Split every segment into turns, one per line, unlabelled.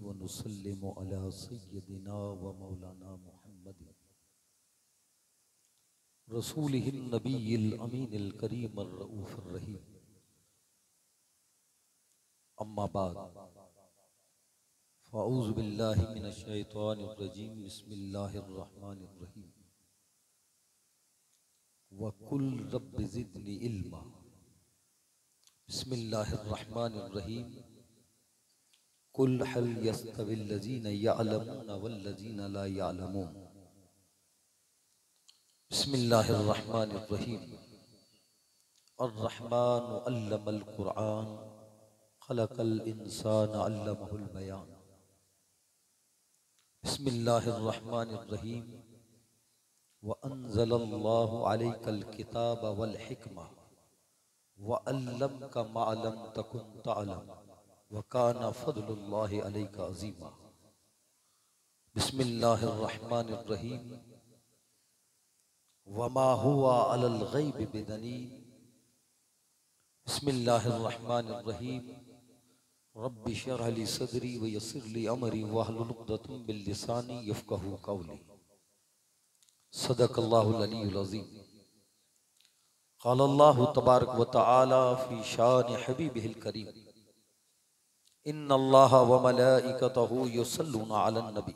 व नुसल्लिमु अला सय्यदिना व मौलाना मुहम्मद रसूलिहिन नबील अमीनिल करीमिर रऊफिर रहीम। अम्मा बाद फ़अऊज़ु बिल्लाहि मिनश शैतानिर रजीम। बिस्मिल्लाहिर रहमानिर रहीम। व कुल रब्बि ज़िदनी इल्मा। बिस्मिल्लाहिर रहमानिर रहीम। कुल हल यस्तविल लज़ीना यअलमूना वल लज़ीना ला यअलमून। बिस्मिल्लाहिर रहमानिर रहीम। अर्रहमानु अल्लमल कुरआन खलक़ल इंसान अल्लमहुल बयान। बिस्मिल्लाहिर रहमानिर रहीम। व अंज़लल्लाहु अलैकल किताब वल हिकमा व अल्लमका मा लम तकुन तअलम व काना फ़ज़्लुल्लाहि अलैका अज़ीमा। बिस्मिल्लाहिर रहमानिर रहीम। वमा हुवा अलल गैबि बिदनीन। बिस्मिल्लाहिर रहमानिर रहीम। रब्बि शरह ली सदरी व यस्सिर ली अमरी वहलुल उक़दतम मिन लिसानी यफ़क़हू क़ौली। सदक़ल्लाहुल अलीयुल अज़ीम। क़ालल्लाहु तबारक व तआला फ़ी शानि हबीबिहिल करीम। इन्नल्लाहा व मलाइकतहू युसल्लूना अलन नबी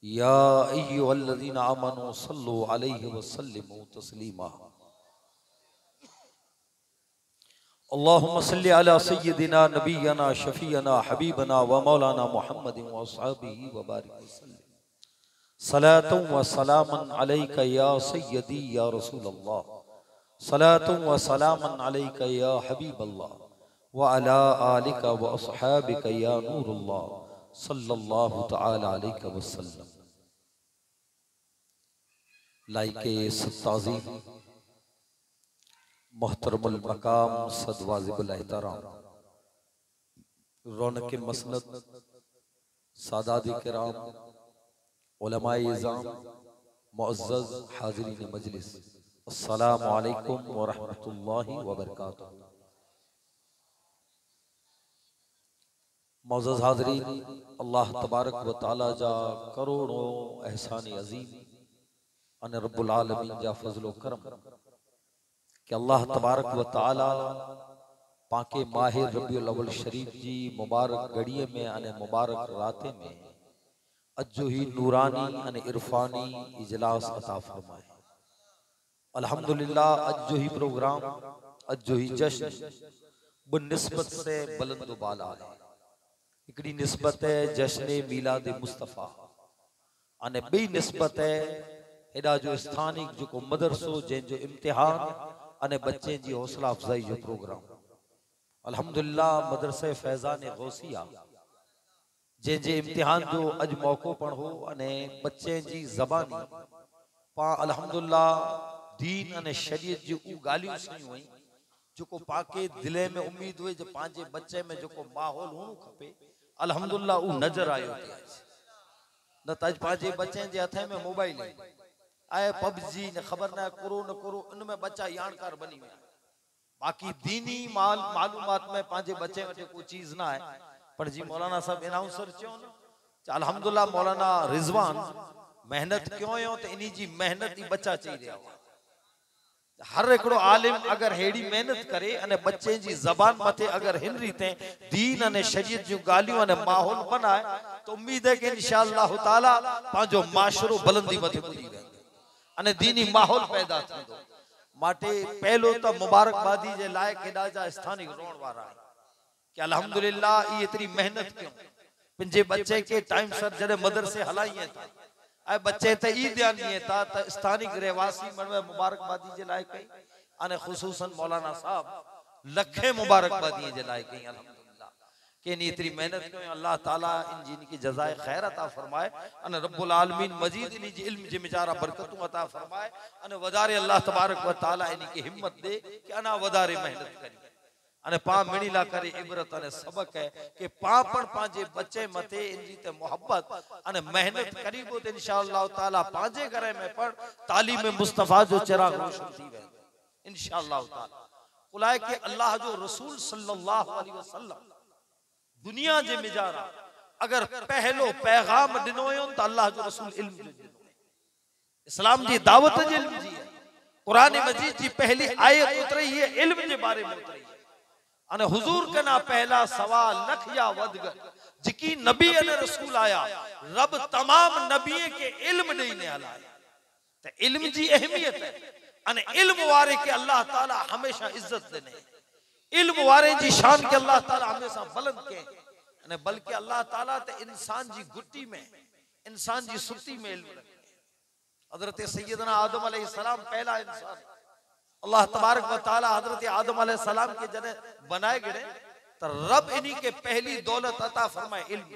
या अय्युहल्लज़ीना आमनू सल्लु अलैहि व सल्लिमू तस्लीमा। अल्लाहुम्मा सल्लि अला सय्यिदिना नबियना शफीअना हबीबना व मौलाना मुहम्मदिन व अस्हाबिही व बारिक वसल्लम। सलातुन व सलामन अलैका या सय्यदी या रसूलल्लाह। सलातुन व सलामन अलैका या हबीबल्लाह व अला आलिका व अस्हाबिका या नूरुल्लाह सल्लल्लाहु तआला अलैहि वसल्लम। लाइके सत्ताज़ीम मोहतरमुल मकाम सदवाजिबुल एहतराम रौनक मसनद सादात किराम उलमाए इज़ाम मुअज़्ज़ज़ हाज़िरीन मजलिस, अस्सलामु अलैकुम व रहमतुल्लाहि व बरकातुहू। मुअज़्ज़ज़ हाज़िरीन, अल्लाह तबारक व तआला जा करोड़ों एहसान अज़ीम अन रब्बुल आलमीन जा फज़्ल व करम कि अल्लाह तबारक व तआला पाके माह रबीउल अव्वल शरीफ जी मुबारक घड़ीअ में अने मुबारक राते में अजो ही नूरानी अने इरफानी इजलास अता फरमाए। अल्हम्दुलिल्लाह अजो ही प्रोग्राम अजो ही जश्न बनिस्बत से बुलंद बाला है। हिकड़ी निस्बत है जश्न मीलाद मुस्तफ़ा अने बी निस्बत है हेडा जो स्थानिक जो मदरसो जंहिंजो इम्तिहान अने बच्चे जी हौसला अफजाई जो प्रोग्राम। अल्हम्दुलिल्लाह मदरसे फैज़ान गौसिया जंहिंजे इम्तिहान जो अज मौको पण हो अने बच्चे जी ज़बानी पा अल्हम्दुलिल्लाह दीन अने शरीयत जी उ गालियूं सयूं हुई जो पाके दिले में उम्मीद हुई जो पांजे बच्चे में जो माहौल हुणो खपे अल्हम्दुलिल्लाह उ नजर आयो न तज पांजे बच्चे जे हथे में मोबाइल आए पबजी ने खबर ना करो न करो इनमें बच्चा यानकार बनी विया। बाकी दीनी मालूमात में पांजे बच्चे वटे कोई चीज ना है पर जी मौलाना साहब अनाउंसर चयो न अल्हम्दुलिल्लाह मौलाना रिजवान मेहनत क्यों हो तो इनी जी मेहनत ही बच्चा चई रहा हो। हर एकड़ो आलिम अगर हेड़ी मेहनत करे अने बच्चे जी जबान मथे अगर हिन रीते दीन अने शरीयत जो गालियों अने माहौल बनाए तो उम्मीद है कि इंशाअल्लाह ताला पांजो माशरो बुलंदी मथे पुजी वेंदो अने दीनी माहौल पैदा थींदो। माटे पहलो तो मुबारकबादी जे लायक हेडा जा स्थानिक रोण वारा कि अल्हम्दुलिल्लाह ई इतनी मेहनत क्यों पिंजे बच्चे के टाइम सर जड़े मदरसे हलाइए था ऐ बच्चे ते ई ध्यान दिए था त स्थानिक रहवासी मनवे मुबारकबादी जे लायक कई अने खुसूसन मौलाना साहब लखे मुबारकबादी जे लायक कई अल्हम्दुलिल्लाह के नी इतनी मेहनत क्यों अल्लाह ताला इन जिन की जज़ाए खैर अता फरमाए अने रब्बुल आलमीन मजीद इन जी इल्म जे मिजारा बरकतों अता फरमाए अने वधारे अल्लाह तबारक व तआला इन की हिम्मत दे कि अना वधारे मेहनत करी अने पा मिणीला करे इबरत अने सबक है कि पापण पांजे बच्चे मथे इनजी ते मोहब्बत अने मेहनत करीबो ते इंशाअल्लाह ताला पांजे घरे में पण तालीम मुस्तफा जो चिराग रोशन थी वे इंशाअल्लाह ताला। उलाए के अल्लाह जो रसूल सल्लल्लाहु अलैहि वसल्लम दुनिया जे मिजारा अगर पहलो पैगाम दिनो त अल्लाह जो रसूल इल्म जो दिनो। इस्लाम जी दावत जी इल्म जी है। कुरान मजीद जी पहली आयत उतरी है इल्म के बारे में उतरी है। अने हुजूर कना पहला सवाल लख या वदगर जिकी नबी अने रसूल आया रब तमाम नबी के इल्म देने आला ते इल्म जी अहमियत है। अने इल्म वारे के अल्लाह ताला हमेशा इज्जत देने, इल्म वारे जी शान के अल्लाह ताला हमेशा बुलंद के। अने बल्कि अल्लाह ताला ते इंसान जी गुट्टी में, इंसान जी सुती में इल्म रखे। हजरत सैयदना आदम अलैहिस्सलाम पहला इंसान, अल्लाह तबारक व तआला हजरत आदम अलैहिस्सलाम के जने बनाए गए तो रब इन्हीं के पहली दौलत अता फरमाए इल्म।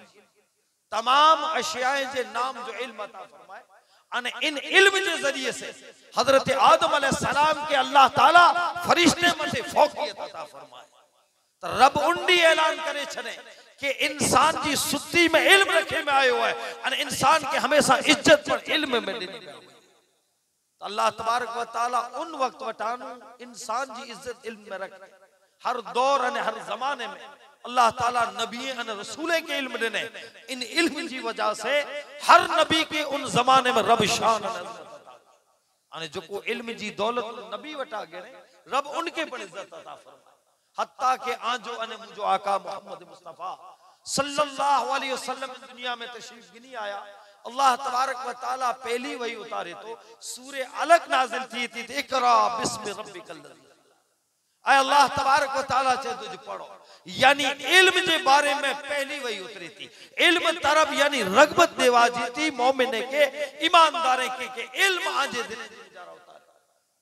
तमाम अशियाएं जे नाम जो इल्म अता फरमाए अने इन इल्म के जरिए से हजरत आदम अलैहिस्सलाम के अल्लाह ताला फरिश्ते मथे फौकियत अता फरमाए। तो रब उंडी ऐलान करे छने कि इंसान जी सुती में इल्म रखे में आयो है अने इंसान के हमेशा इज्जत पर इल्म में दी। तो अल्लाह तबारक व तआला उन वक्त वटानु इंसान जी इज्जत इल्म में रखे। हर दौर अने हर जमाने में अल्लाह ताला नबी अने रसूले के इल्म देने। इन इल्म की वजह से हर नबी के उन जमाने में रब शान अने जो को इल्म जी दौलत नबी वटा गए रब उनके पर इज्जत अता फरमाए। हत्ता के आजो अने मुझो आका मोहम्मद मुस्तफा सल्लल्लाहु अलैहि वसल्लम दुनिया में तशरीफ गिनी आया। अल्लाह तबारक व तआला पहली वही उतारे तो सूरे अलग नाजिल थी इकरा बिस्मि रब्बिकल लज़ी। आय अल्लाह तबारक व तआला चे तुझ पढ़ो, यानी इल्म के बारे में पहली वही उतरी थी। इल्म तरफ यानी रगबत देवाजी थी मोमिने के ईमानदारे के इल्म आजे दिल में जा रहा उतारे।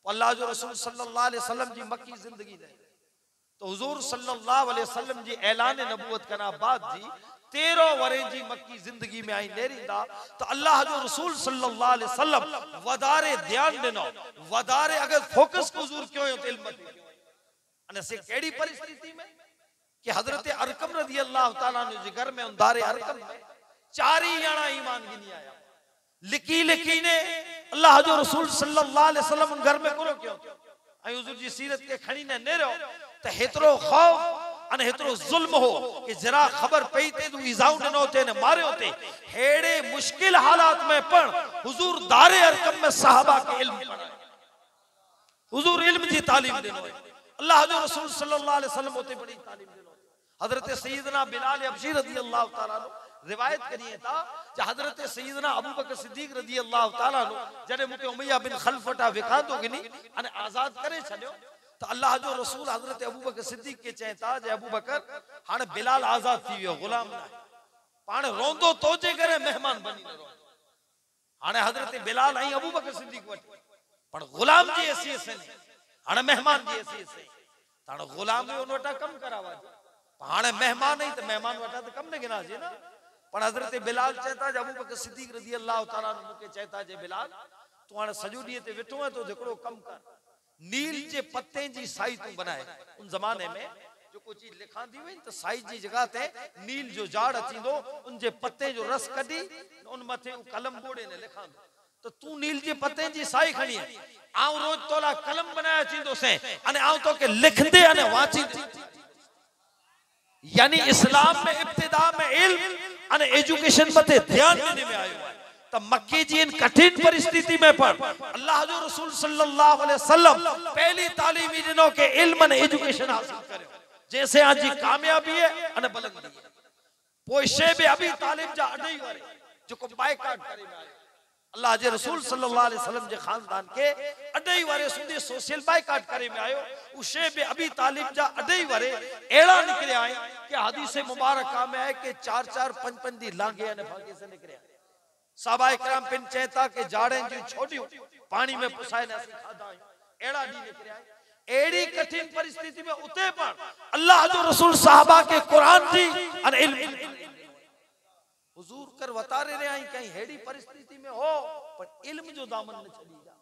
अल्लाह जो रसूल सल्लल्लाहु अलैहि वसल्लम जी मक्की जिंदगी दे तो हुजूर सल्लल्लाहु अलैहि वसल्लम जी ऐलान नबूवत कना बाद जी 13 वरे जी मक्की जिंदगी में आई नेरींदा तो अल्लाह जो रसूल सल्लल्लाहु अलैहि वसल्लम वदारे ध्यान देनो, वदारे अगर फोकस हुजूर क्यों हो इल्म अने से केड़ी परिस्थिति में कि हजरत अरकम रजी अल्लाह ताला ने घर में उंदारे अरकम में 4 ही जना ईमान गिनी आया। लिकी लिकी ने अल्लाह जो रसूल सल्लल्लाहु अलैहि वसल्लम घर में करो क्यों आई हुजूर जी सीरत के खणी ने नेरो तो हेतरो खौफ अने हेतरो जुल्म हो कि जरा खबर पई ते तू इजाउ दिनो ते ने मारे होते हेड़े मुश्किल हालात में पण हुजूर दारे अरकम में सहाबा के इल्म पढ़ाए। हुजूर इल्म जी तालीम दिनो। अल्लाह जो रसूल सल्लल्लाहु अलैहि वसल्लम होते बड़ी तालीम दिनो। हजरत सैयदना बिलाल हबशी रजी अल्लाह ताला रिवायत करिए था कि हजरत सैयदना अबू बकर सिद्दीक रजी अल्लाह ताला जने मुके उमैया बिन खलफटा विखातो गिनी अने आजाद करे छड्यो तो अल्लाह जो रसूल हजरत अबू बकर सिद्दीक के चेता जे अबू बकर हाने बिलाल आजाद थी वियो गुलाम ना पाण रोंदो तोजे करे मेहमान बनी न रो। हाने हजरत बिलाल आई अबू बकर सिद्दीक वट पण गुलाम जी हैसियत से हाने मेहमान जी हैसियत से ताण गुलाम में उनोटा कम करावा हाने मेहमान नहीं तो मेहमान वटा तो कम ने गिना जी ना। पण हजरत बिलाल चेता जे अबू बकर सिद्दीक रजी अल्लाह ताला ने मुके चेता जे बिलाल तू हाने सजो दी ते वेठो है तो जकड़ो कम कर नील जे पत्ते जी साई तू बनाए। उन जमाने में जो कोई चीज लिखांदी हुई तो साई जी जगह ते नील जो जाड़ अचींदो उन जे पत्ते जो रस कढी उन मथे कलम बोड़े ने लिखांदो तो तू नील जे पत्ते जी साई खणी है आऊं रोज तोला कलम बनाया चींदो से अने आऊं तो के लिखंदे अने वाची। यानी इस्लाम में इब्तिदा में इल्म अने एजुकेशन मथे ध्यान देने में आयो है। तब मक्के जी इन कठिन परिस्थिति में पर अल्लाह जो रसूल सल्लल्लाहु अलैहि वसल्लम पहली तालीमी दिनों के इल्म अने एजुकेशन हासिल करे जैसे आज जी कामयाबी है अने बुलंदी है। पोइशे बे अभी तालीम जा अडई वारे जो को बायकाट करे में आयो। अल्लाह जे रसूल सल्लल्लाहु अलैहि वसल्लम जे खानदान के अडई वारे सुंदे सोशल बायकाट करे में आयो उशे बे अभी तालीम जा अडई वारे एड़ा निकले आए कि हदीस मुबारक में है कि 4-4 5-5 दी लांगे अने भागे से निकले। साहबा इकराम पिन चेता के जाड़े जी छोड़ियो पानी में पुसाए ने खादा एड़ा दी निकले आए। एड़ी कठिन परिस्थिति में उते पर अल्लाह जो रसूल साहबा के कुरान जी अने इल्म हुजूर कर वतारे रे आई कहीं हेड़ी परिस्थिति में हो पर इल्म जो दामन न छड़ी जा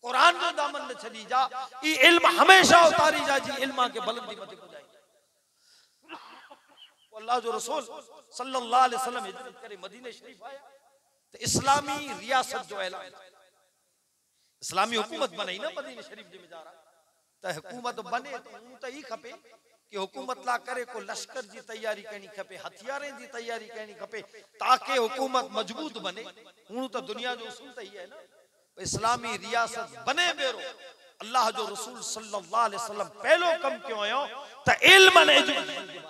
कुरान जो दामन न छड़ी जा ई इल्म हमेशा उतारी जा जी इल्मा के बुलंदी मते को जाए। अल्लाह जो रसूल सल्लल्लाहु अलैहि वसल्लम हिजरत करे मदीने शरीफ आया तो इस्लामी रियासत जो ऐलान इस्लामी हुकूमत बने ना मदीने शरीफ में जा रहा तो हुकूमत बने तो ही खपे कि हुकूमत ला करे को लश्कर जी तैयारी करनी खपे, हथियारें जी तैयारी करनी खपे ताकि हुकूमत मजबूत बने। हूं तो दुनिया जो उसूल त है ना, इस्लामी रियासत बने बेरो अल्लाह जो रसूल सल्लल्लाहु अलैहि वसल्लम पहलो कम क्यों आयो त इल्म ने एजुकेशन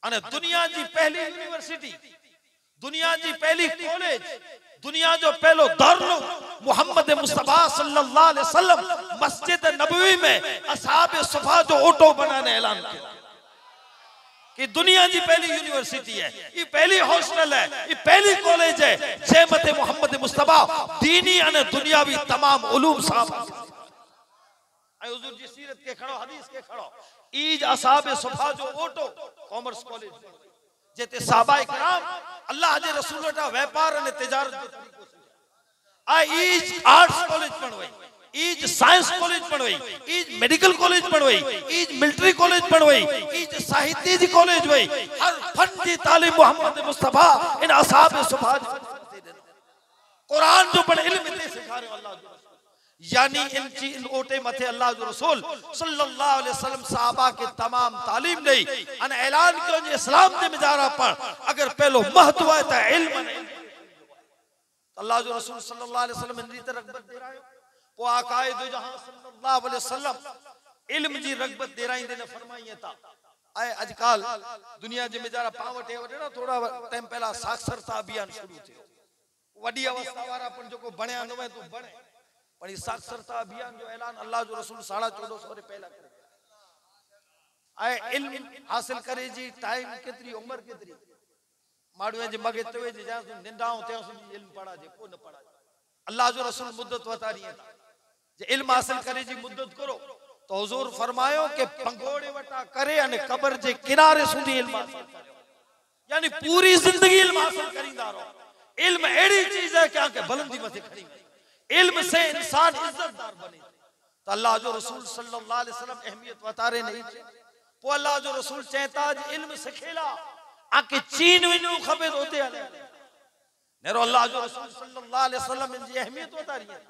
अने दुनिया जी पहली यूनिवर्सिटी, दुनिया जी पहली कॉलेज, दुनिया जो पहलो दारुल मोहम्मद मुस्तफा सल्लल्लाहु अलैहि वसल्लम मस्जिद नबवी में असहाब सुफा जो ऑटो बनाने ऐलान किया कि दुनिया जी पहली यूनिवर्सिटी है, ये पहली हॉस्टल है, ये पहली कॉलेज है जे मते मोहम्मद मुस्तफा दीनी अने दुनियावी तमाम उलूम साहब आई हुजूर जी सीरत के खड़ो, हदीस के खड़ो, ईज असहाब सुफा जो ऑटो कॉमर्स कॉलेज जेते साहबा इकराम अल्लाह जे रसूल टा व्यापार अने तिजारत जो तरीको से आ ईज आर्ट्स कॉलेज पढ़वई, ईज साइंस कॉलेज पढ़वई, ईज मेडिकल कॉलेज पढ़वई, ईज मिलिट्री कॉलेज पढ़वई, ईज साहित्य जी कॉलेज वई, हर फन जी तालीम मोहम्मद मुस्तफा इन असहाब सुफा कुरान जो पढ़ इल्म ते सिखारे अल्लाह जो यानी इन ओटे मथे अल्लाह जो रसूल सल्लल्लाहु अलैहि वसल्लम साहबा के तमाम तालीम दई अन ऐलान क्यों जे इस्लाम दे मिजारा पर अगर पहलो महत्व है त इल्म ने अल्लाह जो रसूल सल्लल्लाहु अलैहि वसल्लम इन रीते रगबत दे रहा पो आकाए दो जहां सल्लल्लाहु अलैहि वसल्लम इल्म जी रगबत दे रही ने फरमाई था आए आजकल दुनिया जे मिजारा पावटे वटे ना थोड़ा टाइम पहला साक्षरता अभियान शुरू थियो वडी अवस्था वाला पण जो को बणया न वे तू बणे पर इस साक्षरता अभियान जो ऐलान अल्लाह जो रसूल 1450 रे पहला करे आए इल्म हासिल करे जी टाइम केतरी उम्र केतरी माडवे जे मगे तवे जे जा निंदाओ ते सुन इल्म पढ़ा जे को न पढ़ा अल्लाह जो रसूल मुद्दत वतारी है जे इल्म हासिल करे जी मुद्दत करो तो हुजूर फरमायो के पंगोड़े वटा करे अने कब्र जे किनारे सुधी इल्म हासिल करो यानी पूरी जिंदगी इल्म हासिल करिंदा रहो। इल्म एड़ी चीज है क्या के बुलंदी मथे खड़ी इल्म से इंसान इज्जतदार बने तो अल्लाह जो रसूल सल्लल्लाहु अलैहि वसल्लम अहमियत बतारे नहीं पो अल्लाह जो रसूल चेता इल्म सिखेला आके चीन विनो खबे होते आले नेरो अल्लाह जो रसूल सल्लल्लाहु अलैहि वसल्लम इन जी अहमियत बतारी है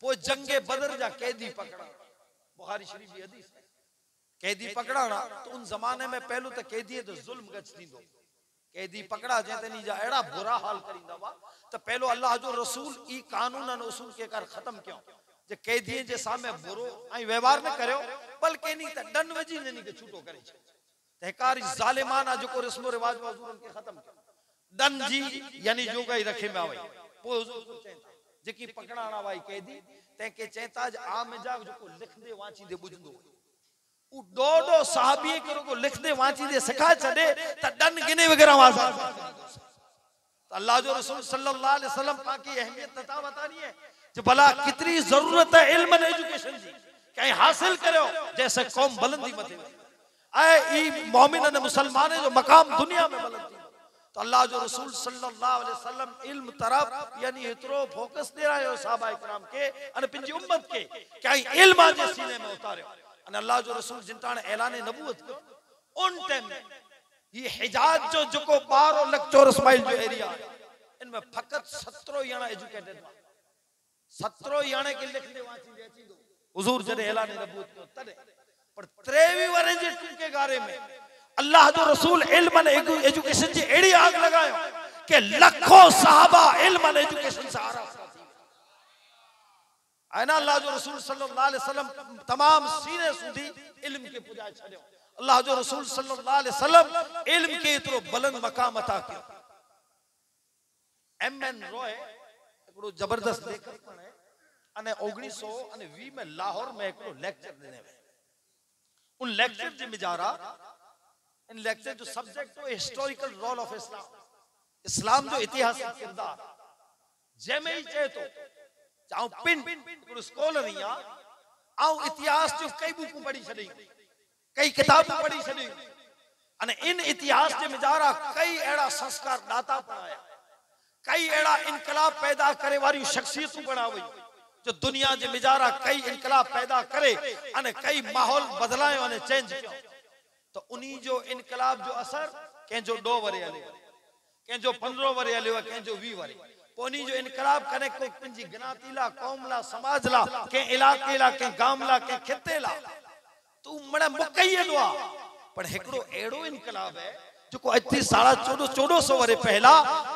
पो जंगे बदर जा कैदी पकड़ा बुखारी शरीफ की हदीस कैदी पकड़ाना तो उन जमाने में पहलू तो कैदी तो जुल्म गच दींदो कैदी पकड़ा जेते नी जा एड़ा बुरा हाल करिंदा वा तो पहलो अल्लाह जो रसूल ई कानून अन उसूल के कर खत्म क्यों जे कैदी जे सामने बुरो आई व्यवहार न करयो बल्कि नी त दंड वजी ने नी के छूटो करे छे तहकारी जालिमाना जो को रस्म रिवाज हुजूर के खत्म दंड जी यानी जो गई रखे में आवे पो हुजूर को चेता जेकी पकड़ाना वाई कैदी ते के चेता ज आम जा जो को लिख दे वाची दे बुझंदो उ डोडो साहबी करो को लिख दे वाची दे सिखा छदे त दंड गिने वगैरह आजाद तो अल्लाह जो रसूल सल्लल्लाहु अलैहि वसल्लम की अहमियत बता बतानी है जो भला कितनी जरूरत है इल्म और एजुकेशन की कहीं हासिल करो जैसे कौम बुलंदी मथे आए ई मोमिन ने मुसलमान जो मकाम दुनिया में बुलंदी तो अल्लाह जो रसूल सल्लल्लाहु अलैहि वसल्लम इल्म तरफ यानी इतरो फोकस दे रहा है सहाबा इकराम के और पिंजी उम्मत के कहीं इल्म जे सीने में उतारो और अल्लाह जो रसूल जिनताने ऐलान नबूवत को उन टाइम में ये हिजाज जो जको 12 लाख चौरस माइल जो एरिया इनमें फकत 17 याना एजुकेटेड 17 याने के लिखने वाची बेची दो हुजूर जने ऐलान नबूवत को तने पर 23 वरे जे के गारे में अल्लाह जो रसूल इल्म और एजुकेशन जी एड़ी आग लगायो कि लाखों सहाबा इल्म और एजुकेशन से आराम है ना अल्लाह जो रसूल सल्लल्लाहु अलैहि वसल्लम तमाम सीने सुधी इल्म के पुजा छड़ियो अल्लाह जो रसूल सल्लल्लाहु अलैहि वसल्लम इल्म के इतरो बुलंद मकाम अता कियो एमएन रॉय एकड़ो जबरदस्त लेखक पण है अने 1920 में लाहौर में एकड़ो लेक्चर देने में उन लेक्चर जे मिजारा इन लेक्चर जो सब्जेक्ट हो हिस्टोरिकल रोल ऑफ इस्लाम इस्लाम जो इतिहासिक किरदार जेमे ही चे तो चाउ पिन एकड़ो स्कॉलर या आउ इतिहास जो कई बुकू पढ़ी छडी कई किताबें पढ़ी छडी अने इन इतिहास जे मिजारा कई एड़ा संस्कार दाता पढ़ाया कई एड़ा इनकलाब पैदा करे वाली शख्सियतों बनावई जो दुनिया जे मिजारा कई इनकलाब पैदा करे अने कई माहौल बदलायो अने चेंज कियो तो उनी जो इनकलाब जो असर के जो 2 वरे हले के जो 15 वरे हले के जो 20 वरे पोनी जो इनकलाब करे को पिंजी गनातीला कौमला समाजला के इलाकेला के गामला के खितेला तू मणे मुकैयदो आ पर एकड़ो एड़ो इनकलाब है जो को अति 1450 वरे पहला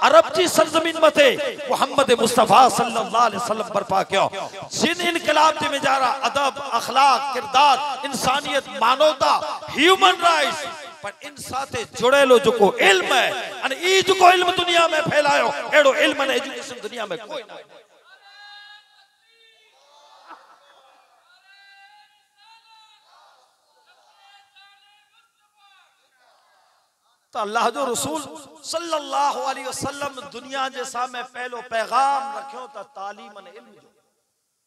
अरब जी सरजमीन मथे मोहम्मद मुस्तफा सल्लल्लाहु अलैहि वसल्लम बर्पा कियो जिन इनकलाब जे में जारा अदब अखलाक किरदार इंसानियत मानवता ह्यूमन राइट्स पर इन साथे जुड़ेलो जो को इल्म है अने ई जो को इल्म दुनिया में फैलायो एड़ो इल्म ने एजुकेशन दुनिया में कोई ना तो अल्लाह जो रसूल सल्लल्लाहु अलैहि वसल्लम दुनिया जे सामे पहलो पैगाम रखियो त तालीम अने इल्म जो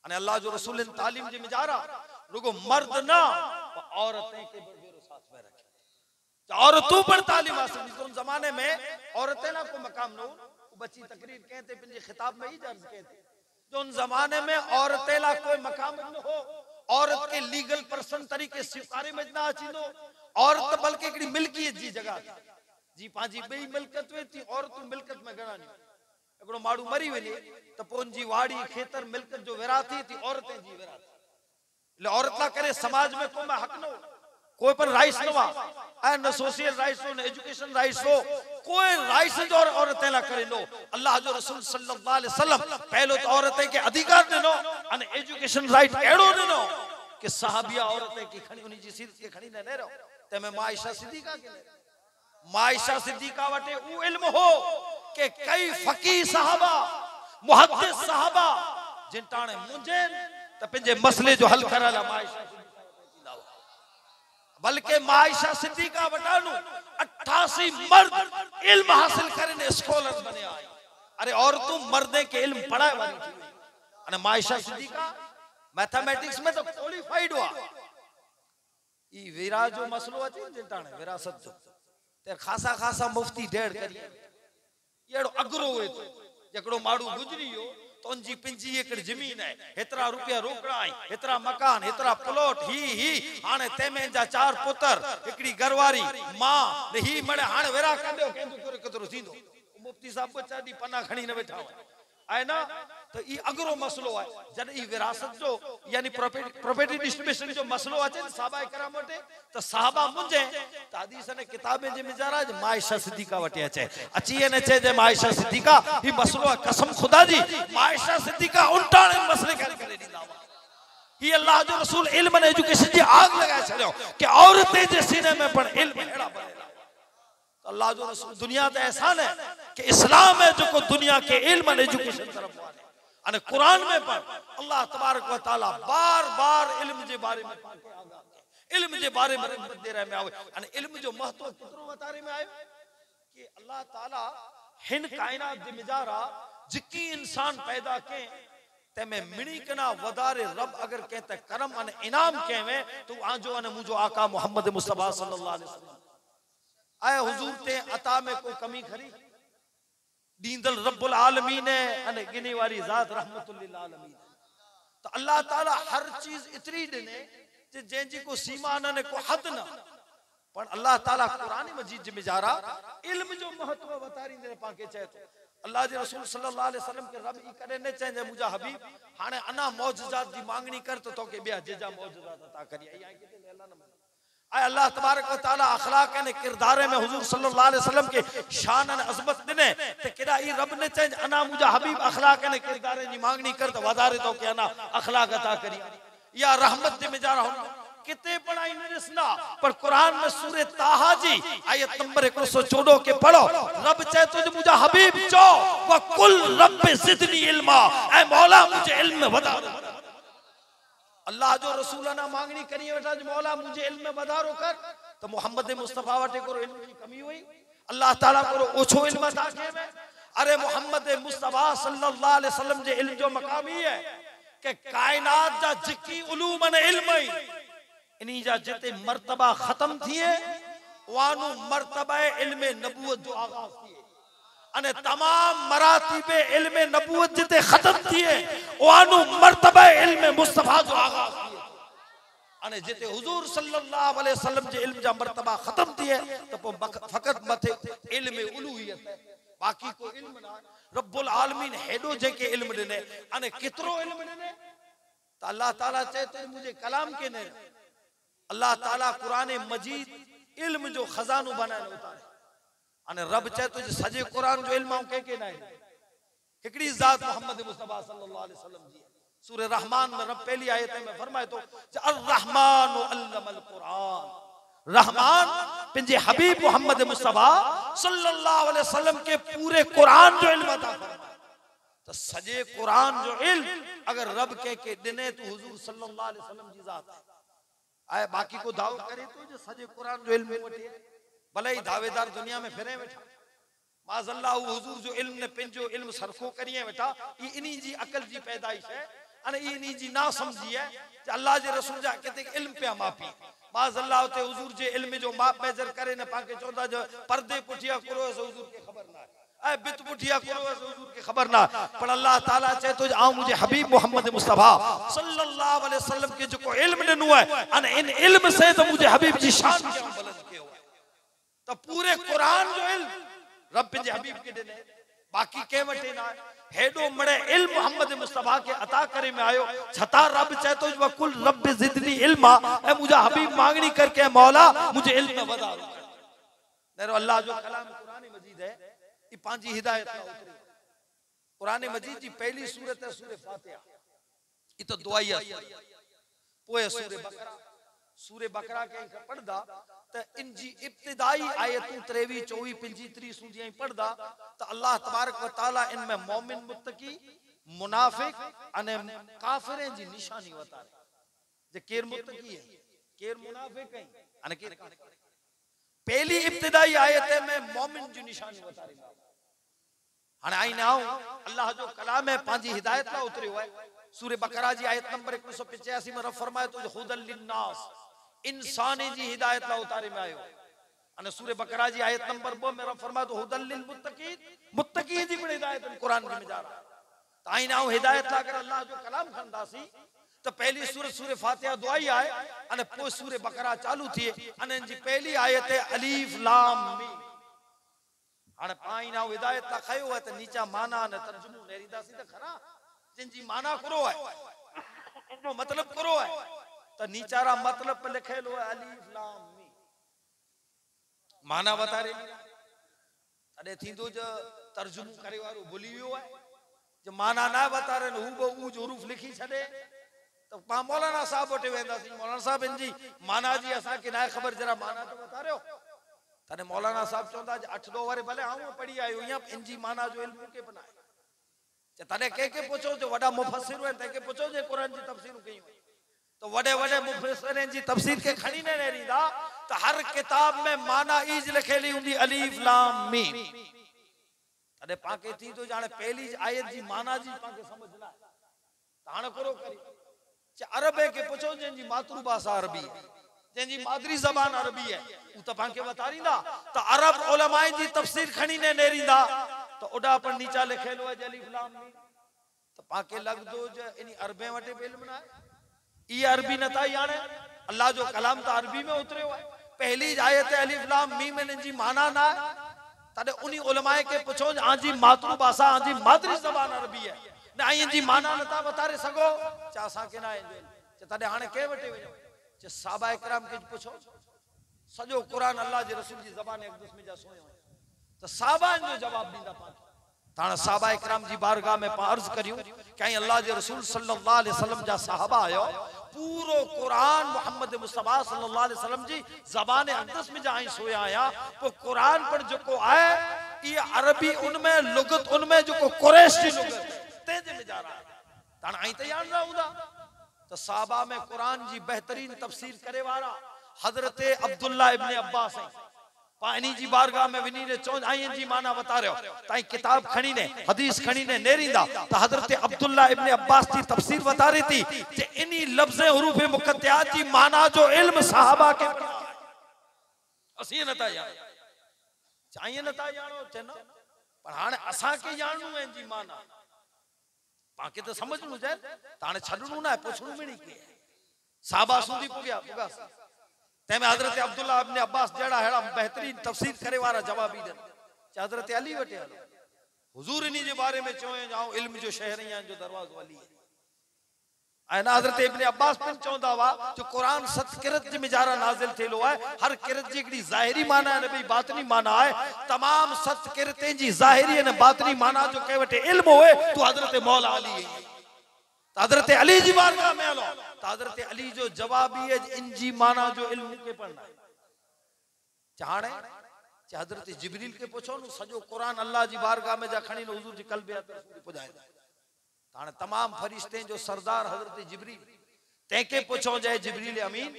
अने अल्लाह जो रसूल इन तालीम जे मिजारा रुगो मर्द ना औरतें के बेरो साथ में रखे औरतों पर तालीम हासिल उन जमाने में औरतें ना को मकाम नो बच्ची तकरीर कहते पिंजे खिताब में ही दर्ज कहते जो उन जमाने में औरतें ला कोई मकाम न हो औरत के लीगल पर्सन तरीके सिफारे में ना अचीनो औरत बल्कि एकड़ी मिल्कियत जी जगह जी पांजी बई मिल्कत वे थी औरत मिल्कत में गणा नहीं एकड़ो माड़ू मरी वने त पोन जी वाड़ी खेतर मिल्कत जो विराथी थी औरतें जी विराथी ले औरत ला करे समाज में को में हक न कोई पर राइट्स न वा एंड सोशल राइट्स हो न एजुकेशन राइट्स हो कोई राइट्स जो औरतें ला करे नो अल्लाह जो रसूल सल्लल्लाहु अलैहि वसल्लम पहलो तो औरतें के अधिकार ने नो अने एजुकेशन राइट एड़ो ने नो कि सहाबिया औरतें की खणी उनी जी सीरत के खणी ने रहो ते में मायशा सिद्दीका के मायशा सिद्दीका वटे उ इल्म हो कि कई फकीह साहबा मुहद्दिस साहबा जिन टाणे मुंजे त पंजे मसले जो हल करला मायशा सिद्दीका बल्कि मायशा सिद्दीका वटानु 88 मर्द इल्म हासिल करने स्कॉलर बने आए अरे और तू मर्दे के इल्म पढ़ाए वाली थी अने मायशा सिद्दीका मैथमेटिक्स में तो क्वालिफाइड हुआ ई विरा जो मसलो अची जिताने विरासत जो ते खासा खासा मुफ्ती ढेर करी एड़ो अगरो हुए तो जकड़ो माड़ू गुजरियो तो उनजी पिंजी एकड़ जमीन है इतरा रुपया रोकड़ा है इतरा मकान इतरा प्लॉट ही हाने तेमे जा 4 पुत्र एकड़ी घरवारी मां ने ही मणे हाने विरा कंदो केंदो करे कतरो थींदो मुफ्ती साहब बच्चा दी पन्ना खणी न बैठा है ना तो ई अगरो मसलो है जद ई विरासत जो यानी प्रॉपर्टी डिस्ट्रीब्यूशन जो मसलो अचे साहबा कराम वटे तो साहबा मुंजे त हदीस ने किताबे जे मिजारा मायशा सिद्दीका वटे अचे अची ने चे जे मायशा सिद्दीका ई मसलो है कसम खुदा जी मायशा सिद्दीका उल्टाने मसले करे दी ही अल्लाह जो रसूल इल्म ने एजुकेशन जी आग लगाए छड़ो कि औरतें जे सीने में पण इल्म एड़ा बनेला तो अल्लाह जो रसूल दुनिया ते एहसान है कि इस्लाम है जो को दुनिया के इल्म और एजुकेशन तरफ वाले अने कुरान में पर अल्लाह तबारक व तआला बार-बार इल्म जे बारे में पाके आगा इल्म जे बारे में रहमत दे रहे में आवे अने इल्म जो महत्व कितरो वतारे में आयो कि अल्लाह ताला हिन कायनात जे मिजारा जिकी इंसान पैदा के ते में मिणी कना वदारे रब अगर कहते करम अने इनाम केवे तो आजो अने मुजो आका मोहम्मद मुस्तफा सल्लल्लाहु अलैहि वसल्लम आए हुजूर ते अता में कोई कमी खरी दींदल रब्बुल आलमीन अने गिनी वाली जात रहमतुल लिल आलमीन तो अल्लाह ताला हर चीज इतनी देने जे जेंजी को सीमा न को हद न पर अल्लाह ताला कुरान मजीद में जारा इल्म जो महत्व बतारी ने पाके चाहे तो अल्लाह जे रसूल सल्लल्लाहु अलैहि वसल्लम के रब ई करे ने चाहे मुजा हबीब हाने अना मौजूजात दी मांगनी कर तो के बिया जेजा मौजूजात अता करी आई के अल्लाह न आय अल्लाह तबारक व तआला अखलाक ने किरदारे में हुजूर सल्लल्लाहु अलैहि वसल्लम के शान और अजमत दिने ते केड़ा ई रब ने चाहे अना मुजा हबीब अखलाक ने किरदारे नी मांगनी कर तो वधारे तो के अना अखलाक अता करी या रहमत दे मिजारा हो किते पढ़ाई न रसना पर कुरान में सूरह ताहा जी आयत नंबर 114 के पढ़ो रब चाहे तो मुजा हबीब चो व कुल रब जिदनी इल्मा ऐ मौला मुझे इल्म में वधा अल्लाह जो रसूल ना मांगनी करी बेटा मौला मुझे इल्म में वधारो कर तो मोहम्मद मुस्तफा वटे को इल्म की कमी हुई अल्लाह ताला को ओछो इल्म अता के अरे मोहम्मद मुस्तफा सल्लल्लाहु अलैहि वसल्लम जे इल्म जो मकाम ही है कि कायनात जा जिकी उलूम ने इल्म इनी जा जिते मर्तबा खत्म थिए वानु मर्तबा इल्म नबूवत जो आगाज थिए अने तमाम मरातिबे इल्म नबूवत जिते खत्म थिए वानु मर्तबा इल्म मुस्तफा जो आगाज थिए अने जिते हुजूर सल्लल्लाहु अलैहि वसल्लम जे इल्म जा मर्तबा खत्म थिए तो फकत मथे इल्म उलूहियत बाकी को इल्म ना रब्बुल आलमीन हेडो जेके इल्म दिने अने कितरो इल्म दिने तो अल्लाह ताला चाहे तो मुझे कलाम के ने अल्लाह ताला कुरान मजीद इल्म जो खजानो बनाए उतारे अने रब चाहे तो सजे कुरान जो इल्म के ना हिकड़ी जात मोहम्मद मुस्तफा सल्लल्लाहु अलैहि वसल्लम जी सूरह रहमान में रब पहली आयत में फरमाए तो अर रहमान अल्लमल कुरान रहमान पंजे हबीब मोहम्मद मुस्तफा सल्लल्लाहु अलैहि वसल्लम के पूरे कुरान जो इल्म अता फरमाए तो सजे कुरान जो इल्म अगर रब के दिने तो हुजूर सल्लल्लाहु अलैहि वसल्लम जी जात आए बाकी को दाव करे तो जो सजे कुरान जो इल्म वठे भले ही दावेदार दुनिया में फिरे वेठा माज़अल्लाह हुजूर जो इल्म ने पंजो इल्म सरखो करिए वेठा ई इनी जी अकल जी पैदाइश है अने ई इनी जी ना समझी है कि अल्लाह जे रसूल जा केते इल्म पे मापी माज़अल्लाह ते हुजूर जे इल्म जो माप मेजर करे न पाके चौदा जो पर्दे पुठिया करो से हुजूर के खबर ना है बित पुठिया करो से हुजूर के खबर ना पर अल्लाह ताला चाहे तो आ मुझे हबीब मोहम्मद मुस्तफा सल्लल्लाहु अलैहि वसल्लम के जो इल्म नु है अने इन इल्म से तो मुझे हबीब जी शान के बुलंद के हो तो पूरे कुरान जो इल्म रब जे हबीब के देने बाकी के वटे ना हेडो मड़े इल्म मोहम्मद मुस्तफा के अता करे में आयो छता रब चाहे तो वकुल रब जिदनी इल्मा ए मुझे हबीब मांगनी करके मौला मुझे इल्म में बता दो नेरो अल्लाह जो कलाम कुरान मजीद है ये पांची हिदायत ना उतरी कुरान मजीद जी पहली सूरत है सूरह फातिहा ये तो दुआया पोए सूरह बकरा के पढ़दा तो इनजी इब्तिदाई आयतों 23 24 25 30 सूदियां पढ़दा तो अल्लाह तबारक व तआला इनमें मोमिन मुत्तकी मुनाफिक अने काफिरें जी निशानी बतारे जे केर मुत्तकी है केर मुनाफिक है अने केर पहली इब्तिदाई आयत में मोमिन जी निशानी बतारे हने आई ना अल्लाह जो कलाम है पांजी हिदायत ला उतरियो है सूरह बकरा जी आयत नंबर 185 में रब फरमाए तो हुदल लिन्नास इंसानी जी हिदायत ला उतारे में आयो अने सूरह बकरा जी आयत नंबर 2 में रब फरमाए तो हुदल लिल मुत्तकीन मुत्तकीन जी बड़ी हिदायत कुरान में जा रहा तो आई ना हिदायत ला कर अल्लाह जो कलाम खंदासी तो पहली सूरत सूरह फातिहा दुआई आए अने पोइ सूरह बकरा चालू थी अने जी पहली आयत है अलीफ लाम मीम हाने पाई ना हिदायत ला खयो है तो नीचा माना ने तर्जुमो नेरीदासी तो खरा जिन जी माना करो है इनो मतलब करो है तो नीचारा मतलब पे लिखेलो है अलीफ लाम मीम माना बता रे अडे थींदो जो तर्जुमो करे वारो भूली वियो है जो माना ना बता रे हु बो उ हरूफ लिखी छडे तो पा मौलाना साहब वटे वेंदा सी मौलाना साहब जी माना जी असा के ना खबर जरा माना तो बता रहे हो तने मौलाना साहब चोंदा 8 2 वारे भले आऊं पढ़ी आयो या इंजी माना जो इल्म के बनाए तने के पूछो जो वडा मुफस्सिर है ते के पूछो जे कुरान जी तफसीर कई तो वडे वडे मुफस्सिरन जी तफसीर के खणी ने रीदा तो हर किताब में माना इज लिखेली हुंदी अलीफ लाम मीम तने पाके थी तो जाने पहली आयत जी माना जी पाके समझना ताण करो करी अरब है के पूछो जी मातृभाषा अरबी है जी मादरी जबान अरबी है उ तो पाके बतारींदा तो अरब उलमाए जी तफसीर खणी ने नेरींदा तो ओडा पर नीचा लिखेलो है अलीफ लाम मीम तो पाके लग दो जे इनी अरबे वटे इल्म ना ई अरबी नता याने अल्लाह जो कलाम तो अरबी में उतरियो है पहली आयत है अलीफ लाम मीम ने जी माना ना तने उनी उलमाए के पूछो आजी मातृभाषा आजी मादरी जबान अरबी है ना आई जी माना नता बतारे सगो चासा के ना तने हाने के वटे वजो जे साहबा इकराम के पूछो सजो कुरान अल्लाह जे रसूल जी जबान अक़दस में जा सोयो तो साहबा जो जवाब दींदा पाके ताण साहबा इकराम जी बारगाह में अर्ज करियो कहीं अल्लाह जे रसूल सल्लल्लाहु अलैहि वसल्लम जा साहबा आयो पूरो कुरान मोहम्मद मुस्तफा सल्लल्लाहु अलैहि वसल्लम जी जबान अक़दस में जा सोया आया वो कुरान पर जो को आए ये अरबी उनमें लुगत उनमें जो को कुरैश की लुगत तेज में जा रहा है ताण आई तैयार ना हुदा तो साहबा में कुरान जी बेहतरीन तफसीर करे वाला हजरत अब्दुल्ला इब्ने अब्बास है पानी जी बारगाह में विनी ने चोन आई जी माना बता रहे हो ताई किताब खणी ने हदीस खणी ने नेरींदा तो हजरत अब्दुल्ला इब्ने अब्बास की तफसीर बता रही थी कि इन्ही लफ्ज़ हुरूफ मुक़त्तियात की माना जो इल्म साहबा के असी नता यार चाहिए नता यानो चनो पर हाने असा के जानू है जी माना पाके तो समझनु जाए ताने छडनु ना पुछनु में नहीं के साहबा सुधी पुगा पुगा तेमे हजरत अब्दुल्ला इब्ने अब्बास जड़ा हेड़ा बेहतरीन तफसीर करे वाला जवाब दे हजरत अली वटे हलो हुजूर इन्ही जे बारे में चोए जाओ इल्म जो शहर या जो दरवाजो अली है ऐं ना हज़रत इब्न अब्बास पिन चवंदा हुआ जो कुरान सत किरत जे मिजारा नाज़िल थियलो आहे, हर किरत जी हिकिड़ी ज़ाहिरी माना आहे, ॿी बातिनी माना आहे। तमाम सत किरतें जी ज़ाहिरी ऐं बातिनी माना जो कंहिं वटि इल्म होए तो हज़रत मौला अली है, तो हज़रत अली जी बारगाह में हलो, तो हज़रत अली जो जवाब ही है इन जी माना जो इल्म के पढ़ना है। चाहे हज़रत जिब्रील के पूछो न सजो कुरान अल्लाह जी बारगाह में जा खणी न हुजूर जी कल्बे पुजाए। हाणे तमाम फरिश्ते जो सरदार हज़रत जिब्रील तंहिंखे पुछो जय जिब्रील अमीन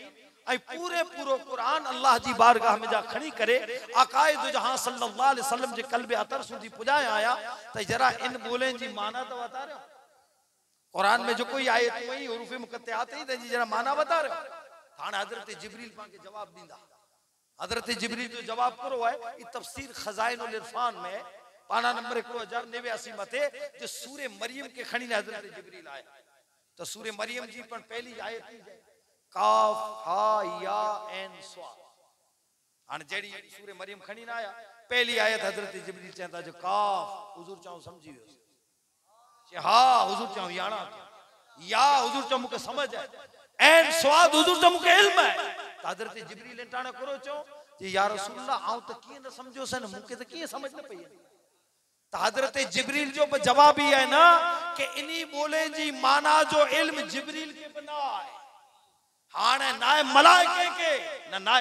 ऐं पूरे पूरो कुरान अल्लाह जी बारगाह में जा खणी करे आकाए दो जहां सल्लल्लाहु अलैहि वसल्लम जे कल्बे अतर सुधी पुजाए आया। त जरा इन बोले जी माना तो बता रहे कुरान में जो कोई आयत वही हुरूफ मुक़त्तिआत ही तंहिंजी जरा माना बता रहे। हाणे हज़रत जिब्रील पाके जवाब दींदा। हज़रत जिब्रील जो जवाब करो है ई तफसीर खजाइनुल इरफान में पाना नंबर 1089 मथे जो सूरे मरियम के खणी ने हज़रत जिब्रील आया। तो सूरे मरियम जी पर पहली आयत काफ हा या ऐन स्वा। हाणे जेड़ी सूरे मरियम खणी ना आया पहली आयत हज़रत जिब्रील चंदा जो काफ हुजूर चाहो समझी वियो, हा हुजूर चाहो याना, या हुजूर चाहो मुके समझ है, ऐन स्वाद हुजूर चाहो मुके इल्म है। तो हज़रत जिब्रील टाणे करो चो जी या रसूल अल्लाह आऊं त किए न समझो सन मुके त किए समझ न पई। तो हज़रत जिब्रील जो जवाब ही है ना कि इन्हीं बोले जी माना जो इल्म जिब्रील के बना है, हाने ना मलाइके के ना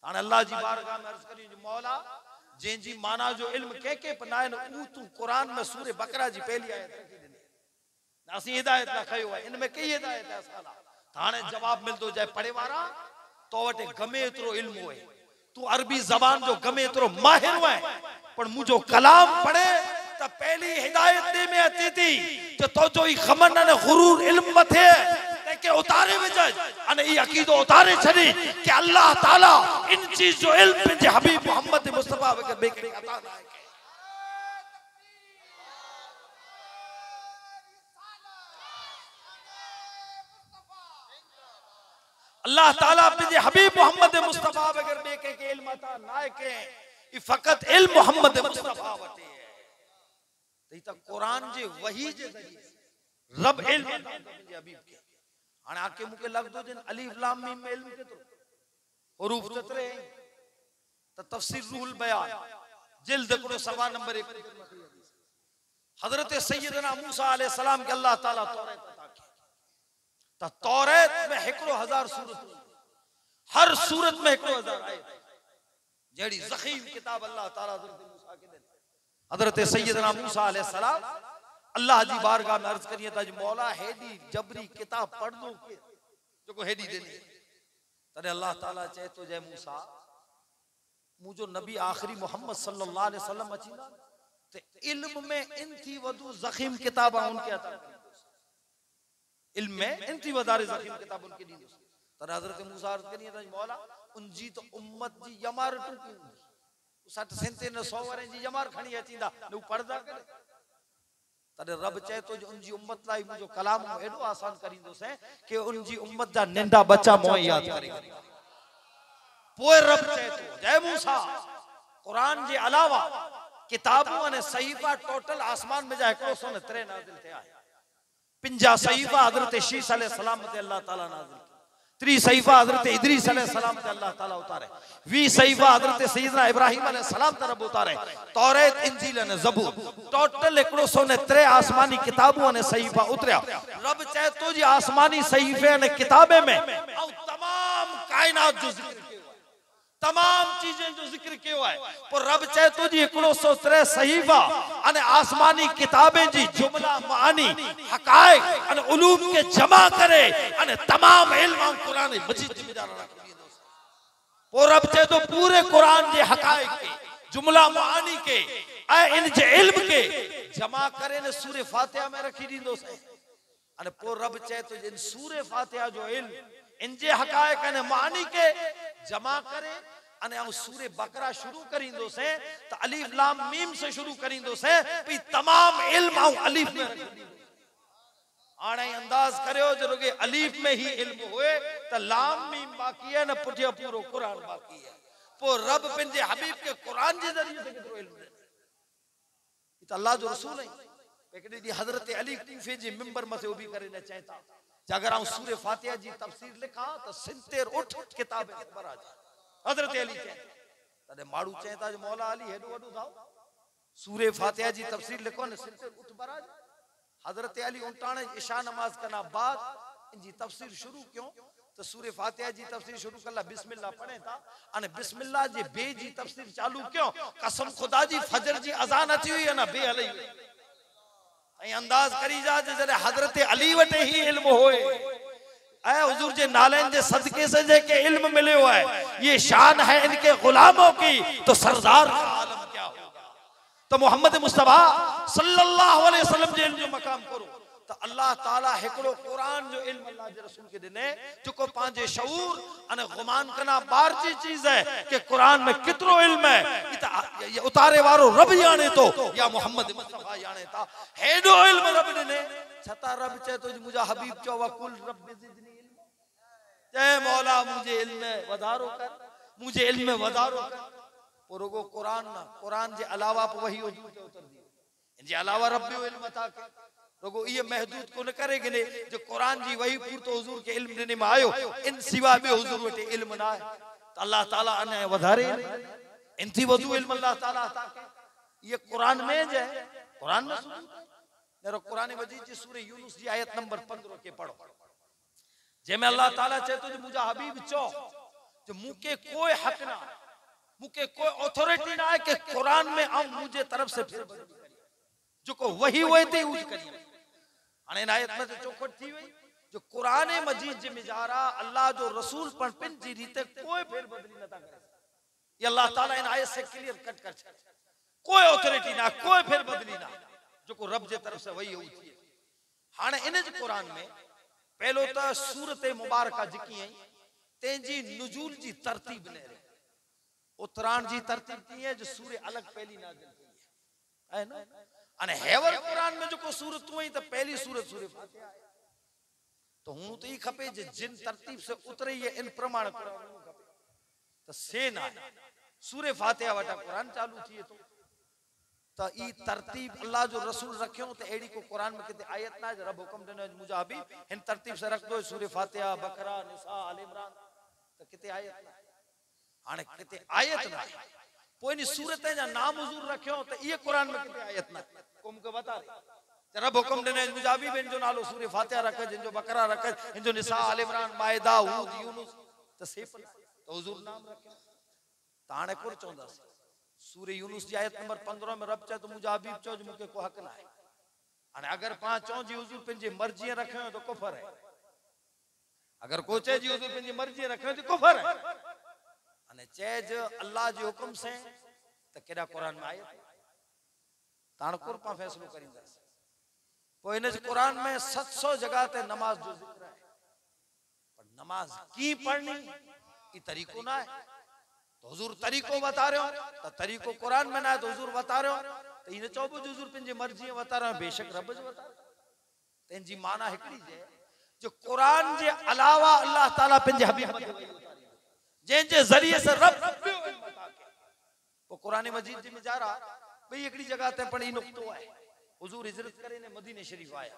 हाने अल्लाह जी बारगाह में अर्ज करी जो मौला जिन जी माना जो इल्म के बनाए न ऊ तू कुरान में सूरे बकरा जी पहली आयत रखी दी ना असी हिदायत ना खयो है इनमें कई हिदायत है साला। हाने जवाब मिलदो जाए पढ़े वारा तो वटे गमे एतरो इल्म होए, तू अरबी जबान जो गमे एतरो माहिर होए पर मुझो कलाम पढ़े त पहली हिदायत दे में अती थी जो तो जो ई खमन ने गुरूर इल्म मथे के उतारे विच अने ई अकीदो उतारे छडी कि अल्लाह ताला इन चीज जो इल्म जे हबीब मोहम्मद मुस्तफा के बेके अता ना है। अल्लाह ताला जे हबीब मोहम्मद मुस्तफा बगैर बेके के इल्म अता ना के ई फकत इल्म मोहम्मद मुस्तफा वटे है। त कुरान जे वही जे जरिए रब इल्म जे हबीब के हाने आके मुके लगदो जिन अलिफ लाम मीम में इल्म केतरो हुरूफ केतरे त तफसीर रूहुल बयान जिल्द को सवा नंबर 1 हजरत सैयदना मूसा अलैहि सलाम के अल्लाह ताला तौरात अता की त तौरात में 1000 सूरत हर सूरत में 1000 आयत जेड़ी ज़खीम किताब अल्लाह ताला हजरत मूसा के दे हजरत सैयदना मूसा अलैहि सलाम अल्लाह जी बारगाह में अर्ज करिए ताज मौला हेडी जबरी किताब पढ़ दो जो को हेडी देनी तने अल्लाह ताला चाहे तो जय मूसा मुझो नबी आखिरी मोहम्मद सल्लल्लाहु अलैहि वसल्लम अचीना ते इल्म में इंथी वदू ज़खीम किताब उनके अता इल्म में इंथी वदारे ज़खीम किताब उनके दी तने हजरत मूसा अर्ज करिए ताज मौला उनजी तो उम्मत जी यमार टूटी 60 37 100 वरे जी यमार खणी अचींदा नु पढ़दा करे तने रब चाहे तो जो उनजी उम्मत लाई मुझो कलाम एडो आसान करींदो से कि उनजी उम्मत जा नंढा बच्चा मोए याद करेगा। पोए रब चाहे तो जय मूसा कुरान जे अलावा किताबों ने सहीफा टोटल आसमान में जा 103 नाज़िल थे आए। 50 सहीफा हजरत शीस अलैहि सलाम ते अल्लाह ताला नाज़िल 3 सहीफा हजरत इदरीस अलैहि सलाम ते अल्लाह ताला उतारे 20 सहीफा हजरत सैयदना इब्राहिम अलैहि सलाम तरफ उतारे तौरात इंजील ने जबूर टोटल 103 आसमानी किताबों ने सहीफा उतरया। रब चाहे तो जी आसमानी सहीफे ने किताबे में और तमाम कायनात जो जिक्र तमाम चीजें जो जिक्र कियो है पर रब चाहे तो जी 103 सहीफा अने आसमानी किताबें जी जुमला मानी हकायक अने उलूम के जमा करे अने तमाम इल्म कुरान मजीद में जाना रख और रब चाहे तो पूरे कुरान जे हकायक के जुमला मानी के ए इन जे इल्म के जमा करे ने सूरे फातिहा में रखी दींदो से अने पोइ रब चाहे तो जिन सूरे फातिहा जो इल्म इन जे हकायक अने मानी के जमा करे अने आउ सूरे बकरा शुरू करींदो से त अलिफ लाम मीम से शुरू करींदो से भी तमाम इल्म आउ अलिफ में रख दींदो। आणे अंदाज करियो जो रुगे अलिफ में ही इल्म होए त लाम मीम बाकी है न पुठिया पूरो कुरान बाकी है। पो रब पंहिंजे हबीब के कुरान जे जरिए से केतिरो इल्म दे त अल्लाह जो रसूल है एकड़े दी हजरत अली कूफे जे मिंबर मथे उभी करे न चेता अगर आऊं सूरे फातिहा जी तफसीर लिखा तो सिंतेर उठ किताब अकबर आ जाए हजरत अली चए तने माड़ू चेता जो मौला अली हेडो वडो थाओ सूरे फातिहा जी तफसीर लिखो न सिंतेर उठ बराज हजरत अली उठाने इशा नमाज कना बाद इनजी तफसीर शुरू क्यों तो सूरे फातिहा जी तफसीर शुरू कला बिस्मिल्लाह पढ़े था अने बिस्मिल्लाह जे बे जी तफसीर चालू क्यों कसम खुदा जी फजर जी अजान अची हुई ना बे हलई ऐं अंदाज करी जा जदे हजरत अली वटे ही इल्म होए ऐ हुजूर जे नालेन जे सदके से जे के इल्म मिले है ये शान है इनके गुलामों की तो सरदार का आलम क्या होगा तो मोहम्मद मुस्तफा सल्लल्लाहु अलैहि वसल्लम जे इल्म जो मकाम करो तो अल्लाह ताला हिकड़ो कुरान जो इल्म अल्लाह जे रसूल के दिने जो पांजे शऊर अने गुमान कना बार जी चीज है कि कुरान में कितरो इल्म है ये उतारे वारो रब जाने तो या मोहम्मद मुस्तफा जाने ता हेडो इल्म रब दिने छता रब चे तो मुझा हबीब चो वकुल रब जिदनी इल्म जय मौला मुझे इल्म में वधारो कर मुझे इल्म में वधारो कर पुरगो कुरान ना कुरान जे अलावा वही हुजूर के उतर दी इन जे अलावा रब जो इल्म अता के लोगो ये महदूद को न करे गिने जो कुरान जी वही पूर तो हुजूर के इल्म देने में आयो इन सिवा भी हुजूर वटे इल्म ना है तो अल्लाह ताला अने वधारे इन थी वदू इल्म अल्लाह ताला अता के ये कुरान में जे कुरान में सुबूत नेरो कुरान मजीद जी सूरह यूनुस जी आयत नंबर 15 के पढ़ो जे में अल्लाह ताला चाहे तो मुझा हबीब चो जो मुके कोई हक ना मुके कोई अथॉरिटी ना है कि कुरान में आऊं मुझे तरफ से फिर जो को वही हुए थे यूज करिए अने आयत में तो चौखट थी हुई जो कुरान मजीद जे मिजारा अल्लाह जो रसूल पर पिन जी रीते कोई फेर बदली न था करे ये अल्लाह ताला इन आयत से क्लियर कट कर छे कोई अथॉरिटी ना कोई फेर बदली ना जो को रब जे तरफ से वही हुई थी हाने इन जे कुरान में पहलो तो सूरत मुबारका जिकी है तेजी नुजूल जी तरतीब ने उतराण जी तरतीब की है जो सूरह अलग पहली नाज़िल थी है ना अने हेवर कुरान में जो को सूरत हुई तो पहली सूरत सूरह फातिहा है तो हूं तो ई खपे जे जिन तरतीब से उतरे ये इन प्रमाण कुरान में खपे तो से ना सूरह फातिहा वटा कुरान चालू थी तो ई तरतीब अल्लाह जो रसूल रखियो तो एड़ी को कुरान में किते आयत ना रब हुक्म देने मुझा भी इन तरतीब से रख दो सूरह फातिहा बकरा निसा आल इमरान तो किते आयत ना हाने किते आयत ना कोई सूरत जा नाम हुजूर रखियो तो ये कुरान में किते आयत ना कुम के बता रे रब हुक्म देने मुजाबी बिन जो नालो सूरह फातिहा रखे जिन जो बकरा रखे जिन जो निसा आल इमरान मायदा हूद यूनुस तो सेफ तो हुजूर नाम रखे ताणे कुर चोंदा सूरह यूनुस जी आयत नंबर 15 में रब चे तो मुजाबी चो जो मुके को हक ना है अने अगर पा चो जी हुजूर पिंजी मर्जी रखे तो कुफर है अगर कोचे जी हुजूर पिंजी मर्जी रखे तो कुफर है अने चेज अल्लाह जे हुक्म से त केडा कुरान में आयत ताणकुर पा फैसलो करिंदा तो इन कुरान में 700 जगह ते नमाज जो जिक्र है पर नमाज की पढ़नी ई तरीको ना है तो हुजूर तरीको बता रहे हो तो तरीको कुरान में ना है तो हुजूर बता रहे हो तो इन चौबो हुजूर पिंजे मर्जी बता रहे हो बेशक रब जो बता तो इन जी माना हिकड़ी जे जो कुरान जे अलावा अल्लाह ताला पिंजे हबीब जे जे जरिए से रब बता के वो कुरान मजीद जी में जा रहा भाई एकड़ी जगह ते पण ई नुक्तो है हुजूर हिजरत करे ने मदीने शरीफ आया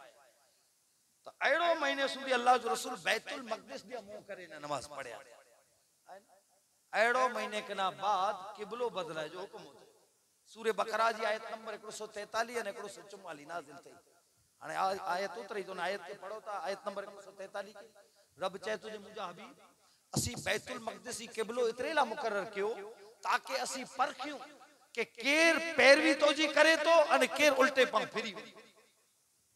तो एड़ो महीने सुधी अल्लाह जो रसूल बैतुल मक़दिस दिया मुंह करे ने नमाज पढ़या एड़ो महीने के ना बाद किबलो बदला जो हुक्म होतो सूरह बकरा जी आयत नंबर 143 ने 144 नाज़िल थई हाने आयत उतरी तो आयत के पढ़ो ता आयत नंबर 143 की रब चाहे तुझे मुझा हबीब असी बैतुल मक़दिस किबलो इतरे ला मुकर्रर कियो ताकि असी परखियो के केर पैरवी तो जी करे तो अने केर उल्टे पांव फिरी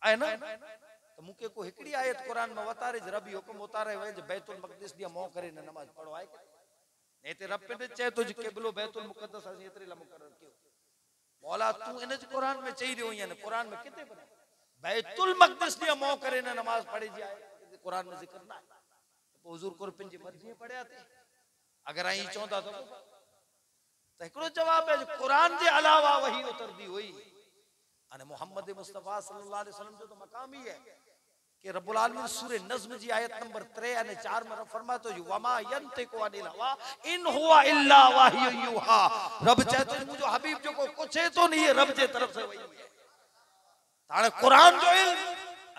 है ना तो मुके को हिकड़ी आयत कुरान में वतारे रबी हुक्म उतारे वे जे बैतुल मक़दिस दिया मोह करे ने नमाज पढ़ो आए ने ते रब पे चाहे तो जी किबलो बैतुल मुक़द्दस असी इतरे ला मुकर्रर कियो मौला तू इन कुरान में चई रियो यानी कुरान में किते बने बैतुल मक़दिस दिया मोह करे ने नमाज पढ़ी जी आए कुरान में जिक्र ना तो हुजूर को पिंजी मर्जी पढ़या थे अगर आई चौंदा तो एकड़ो जवाब है कुरान के अलावा वही उतरदी हुई अने मोहम्मद मुस्तफा सल्लल्लाहु अलैहि वसल्लम जो तो मकाम ही है कि रब्बुल आलमीन सूरह नज्म जी आयत नंबर 3 अने 4 में फरमातो वमा यंतिकु अनिल हवा इन हुवा इल्ला वही युहा रब चाहे तो मुझो हबीब जो को कुछ है तो नहीं है रब जे तरफ से वही है ताणे कुरान जो इल्म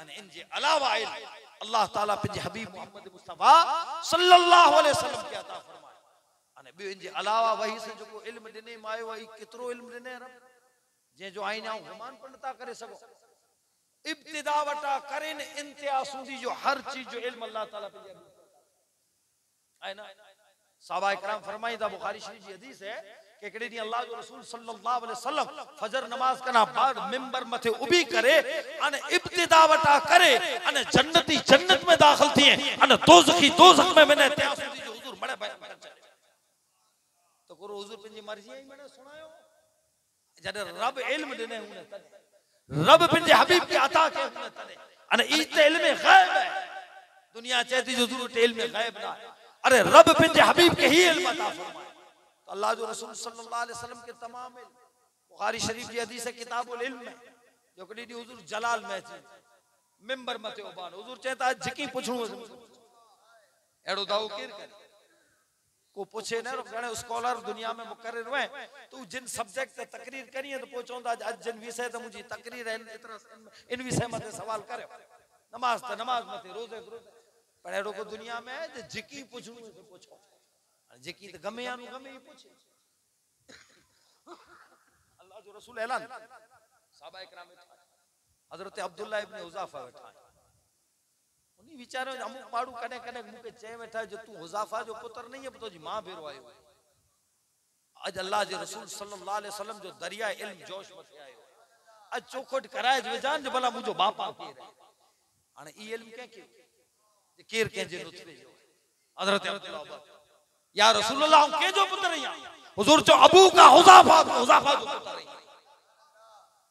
अने इन जे अलावा इल्म अल्लाह ताला पंहिंजे हबीब मोहम्मद मुस्तफा सल्लल्लाहु अलैहि वसल्लम के अता फरमाए अने ॿियो इन जे अलावा वही से जेको इल्म ॾिने मायो आई केतिरो इल्म ॾिने रब जे जो आईना गुमान पण नथा करे सघो इब्तिदा वटा करे न इंतिहा सूदी जो हर चीज जो इल्म अल्लाह ताला पंहिंजे है ना साहबा इकराम फरमाईंदा बुखारी शरीफ जी हदीस है कि हिकिड़े ॾींहुं अल्लाह जो रसूल सल्लल्लाहु अलैहि वसल्लम फजर नमाज कना बाद मिंबर मथे उभी करे अने इब्तिदा वटा करे अने जन्नती जन्नत में दाखिल थिए अने दोज़खी दोज़ख में मैंने इंतिहा सूदी जो हुजूर बड़े बयान कर चले तो गुरु हुजूर पंहिंजी मर्जी ही मैंने सुनायो जॾहिं रब इल्म ॾिने हुन तॾहिं रब पंहिंजे हबीब के अता के हुन तॾहिं अने ई त इल्म गैब है दुनिया चेती जो हुजूर इल्म गैब ना है अरे रब पंहिंजे हबीब के ही इल्म अता फरमाए तो अल्लाह जो रसूल सल्लल्लाहु अलैहि वसल्लम के तमाम इल्म बुखारी शरीफ की हदीस है किताबुल इल्म में जो कॾहिं ॾींहुं हुजूर जलाल में अची मिंबर मथे उभान हुजूर चेता झिकी पुछणो एड़ो दाऊ केर करे को पूछे न घणे स्कॉलर दुनिया में मुकर्रर हुए तू जिन सब्जेक्ट ते तकरीर करी है तो पहुंचोंदा आज जिन विषय ते मुजी तकरीर है इतना इन विषय मथे सवाल करे नमाज ते नमाज मथे रोजे रोजे पर एड़ो को दुनिया में जे जिकी पुछू तो पूछो जिकी तो गमे या गमे ही पूछे अल्लाह जो रसूल ऐलान साहबा इकराम हजरत अब्दुल्लाह इब्न हुज़ाफा बैठा उन्हीं विचारो अमुक माड़ू कने कने मुके चे बैठा जो तू हुज़ाफा जो पुत्र नहीं है तो जी मां भेरो आयो आज अल्लाह जे रसूल सल्लल्लाहु अलैहि वसल्लम जो दरिया इल्म जोश मथे आयो आज चौखट कराए जो जान जो भला मुजो बापा केर है हाने ई इल्म के केर के जे नुतफे जो हजरत अब्दुल्लाह या रसूल अल्लाह के जो पुत्र है हुजूर जो अबू का हुज़ाफा जो पुत्र है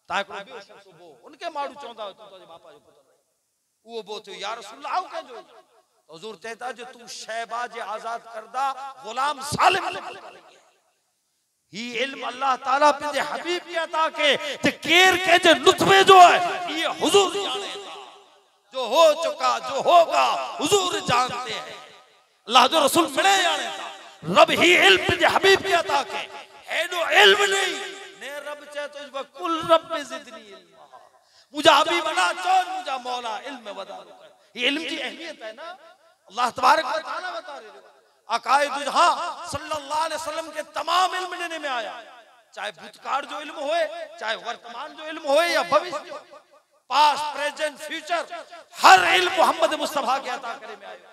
ताको सुबह उनके माड़ू चोंदा तो बापा जो पुत्र वो बो तो या रसूल अल्लाह के जो हुजूर कहता जो तू शहबाज आजाद करदा गुलाम सालिम ही इल्म अल्लाह ताला पे हबीब की अता के ते केर के जे नुतफे जो है ये हुजूर जाने जो हो चुका जो होगा हुजूर जानते हैं अल्लाह जो रसूल मिले जाने रब ही इल्म पे हबीब की अता के एडो इल्म नहीं ने रब चाहे तो कुल रब में जिदनी इल्म मुझा हबीब बना चोर मुझा मौला इल्म में बता ये इल्म की अहमियत है ना अल्लाह तबारक व तआला बता रहे अकायद जहां सल्लल्लाहु अलैहि वसल्लम के तमाम इल्म लेने में आया चाहे भूतकाल जो इल्म होए चाहे वर्तमान जो इल्म होए या भविष्य पास्ट प्रेजेंट फ्यूचर हर इल्म मोहम्मद मुस्तफा के अता करे में आया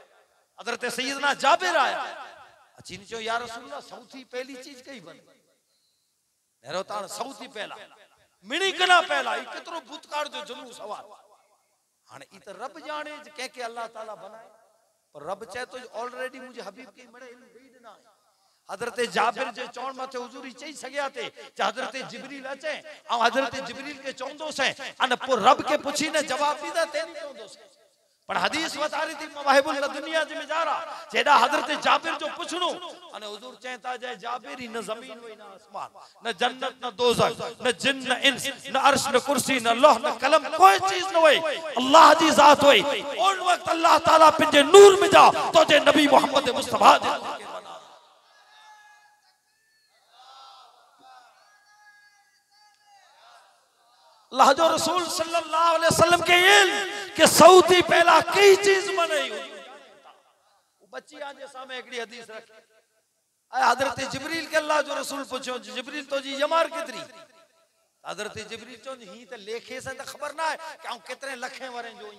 हजरत सैयदना जाबिर आया अचीन जो या रसूल अल्लाह सौथी पहली चीज कई बन नेरोतान सौथी पहला मिणी कना पहला ई केतरो भूतकाल जो जमू सवाल हाने ई त रब जाने के अल्लाह ताला बनाए पर रब चाहे तो ऑलरेडी मुझे हबीब के मड़े इल्म दे देना है हजरत जाबिर जे चौण मथे हुजूरी चई सगया थे हजरत जिब्रील अचे आ हजरत जिब्रील के चौंदो से अन पो रब के पूछी ने जवाब दीदा तेन चौंदो से पर हदीस बता रही थी मवाहिबुल दुनिया जे में जारा जेड़ा हजरत जाबिर जो पूछनो अने हुजूर कहता जाए जाबिर ही न जमीन व न आसमान न जन्नत न दोज़ख न जिन न इंस न अर्श न कुर्सी न लौह न कलम कोई चीज न होई अल्लाह दी जात होई उन वक्त अल्लाह ताला पिंजे नूर में जा तो जे नबी मोहम्मद मुस्तफा जे अल्लाह जो रसूल सल्लल्लाहु अलैहि वसल्लम के इल्म के सऊदी पहला कई चीज बनाई वो बच्ची आजे सामने एकड़ी हदीस रखे आए हजरत जिब्रील के अल्लाह जो रसूल पूछो जिब्रील तो जी यमार कितरी हजरत जिब्रील चो ही त लेखे से त खबर ना है कि हम कितने लखे वरे जो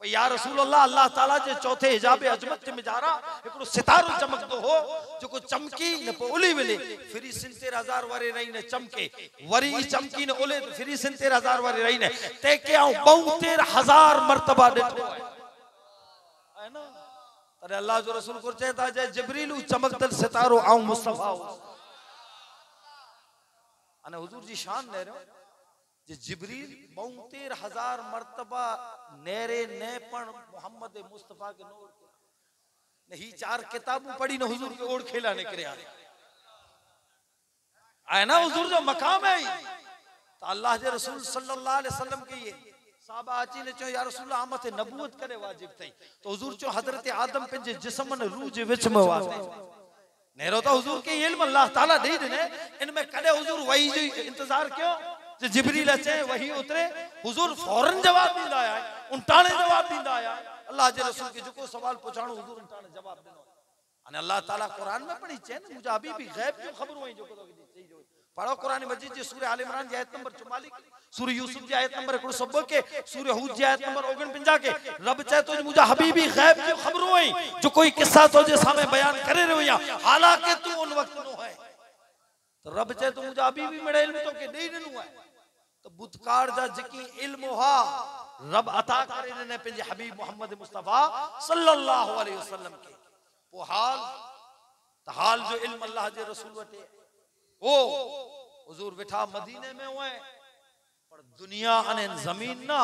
या रसूल अल्लाह अल्लाह ताला जे चौथे हिजाब अजमत में जारा एकड़ो सितारो चमकदो हो जो को चमकी न पोली वेले फिरी 70,000 वारे रही ने चमके वरी चमकी न ओले फिरी 70,000 वारे रही ने ते के आऊं 72,000 मर्तबा देठो है ना अरे अल्लाह जो रसूल को कहता जे जिब्रील चमकदल सितारो आऊं मुस्तफा अने हुजूर जी शान ले रहे जे जिब्रील 72,000 मर्तबा नेरे ने पण मोहम्मद मुस्तफा के नूर नहीं 4 किताबों पढ़ी न हुजूर के ओढ़ खेला निकले आए ना हुजूर जो मकाम है तो अल्लाह के रसूल सल्लल्लाहु अलैहि वसल्लम के ये साहबा अची ने चो या रसूल आमत नबूवत करे वाजिब थई तो हुजूर चो हजरत आदम पंजे जिस्म न रूह जे विच में वाजिब नेरो तो हुजूर के इल्म अल्लाह ताला दे देने इनमें कदे हुजूर वही जो इंतजार क्यों जे जिब्रील अचे वही उतरे हुजूर फौरन जवाब दींदा आया उनटाणे जवाब दींदा आया अल्लाह जे रसूल के जो सवाल पुछाणो हुजूर उनटाणे जवाब दिनो अने अल्लाह ताला कुरान में पढ़ी चेन मुझे अभी भी गैब जो खबरों है जो पढ़ो कुरान मजीद जी सूरह आल इमरान जी आयत नंबर 44 सूरह यूसुफ जी आयत नंबर 190 के सूरह हूद जी आयत नंबर 49 के रब चाहे तो मुझे हबीबी गैब जो खबरों है जो कोई किस्सा तो जे सामने बयान करे रहो या हालांकि तू उन वक्त नो है तो रब चाहे तो मुझे अभी भी मेरे इल्म तो के दे देनु है तो बुतकार जा जकी इल्म हा रब अता करे ने पे हबीब मोहम्मद मुस्तफा सल्लल्लाहु अलैहि वसल्लम के वो हाल जो इल्म अल्लाह जे रसूल वटे ओ हुजूर बैठा मदीने में हुए पर दुनिया अने जमीन ना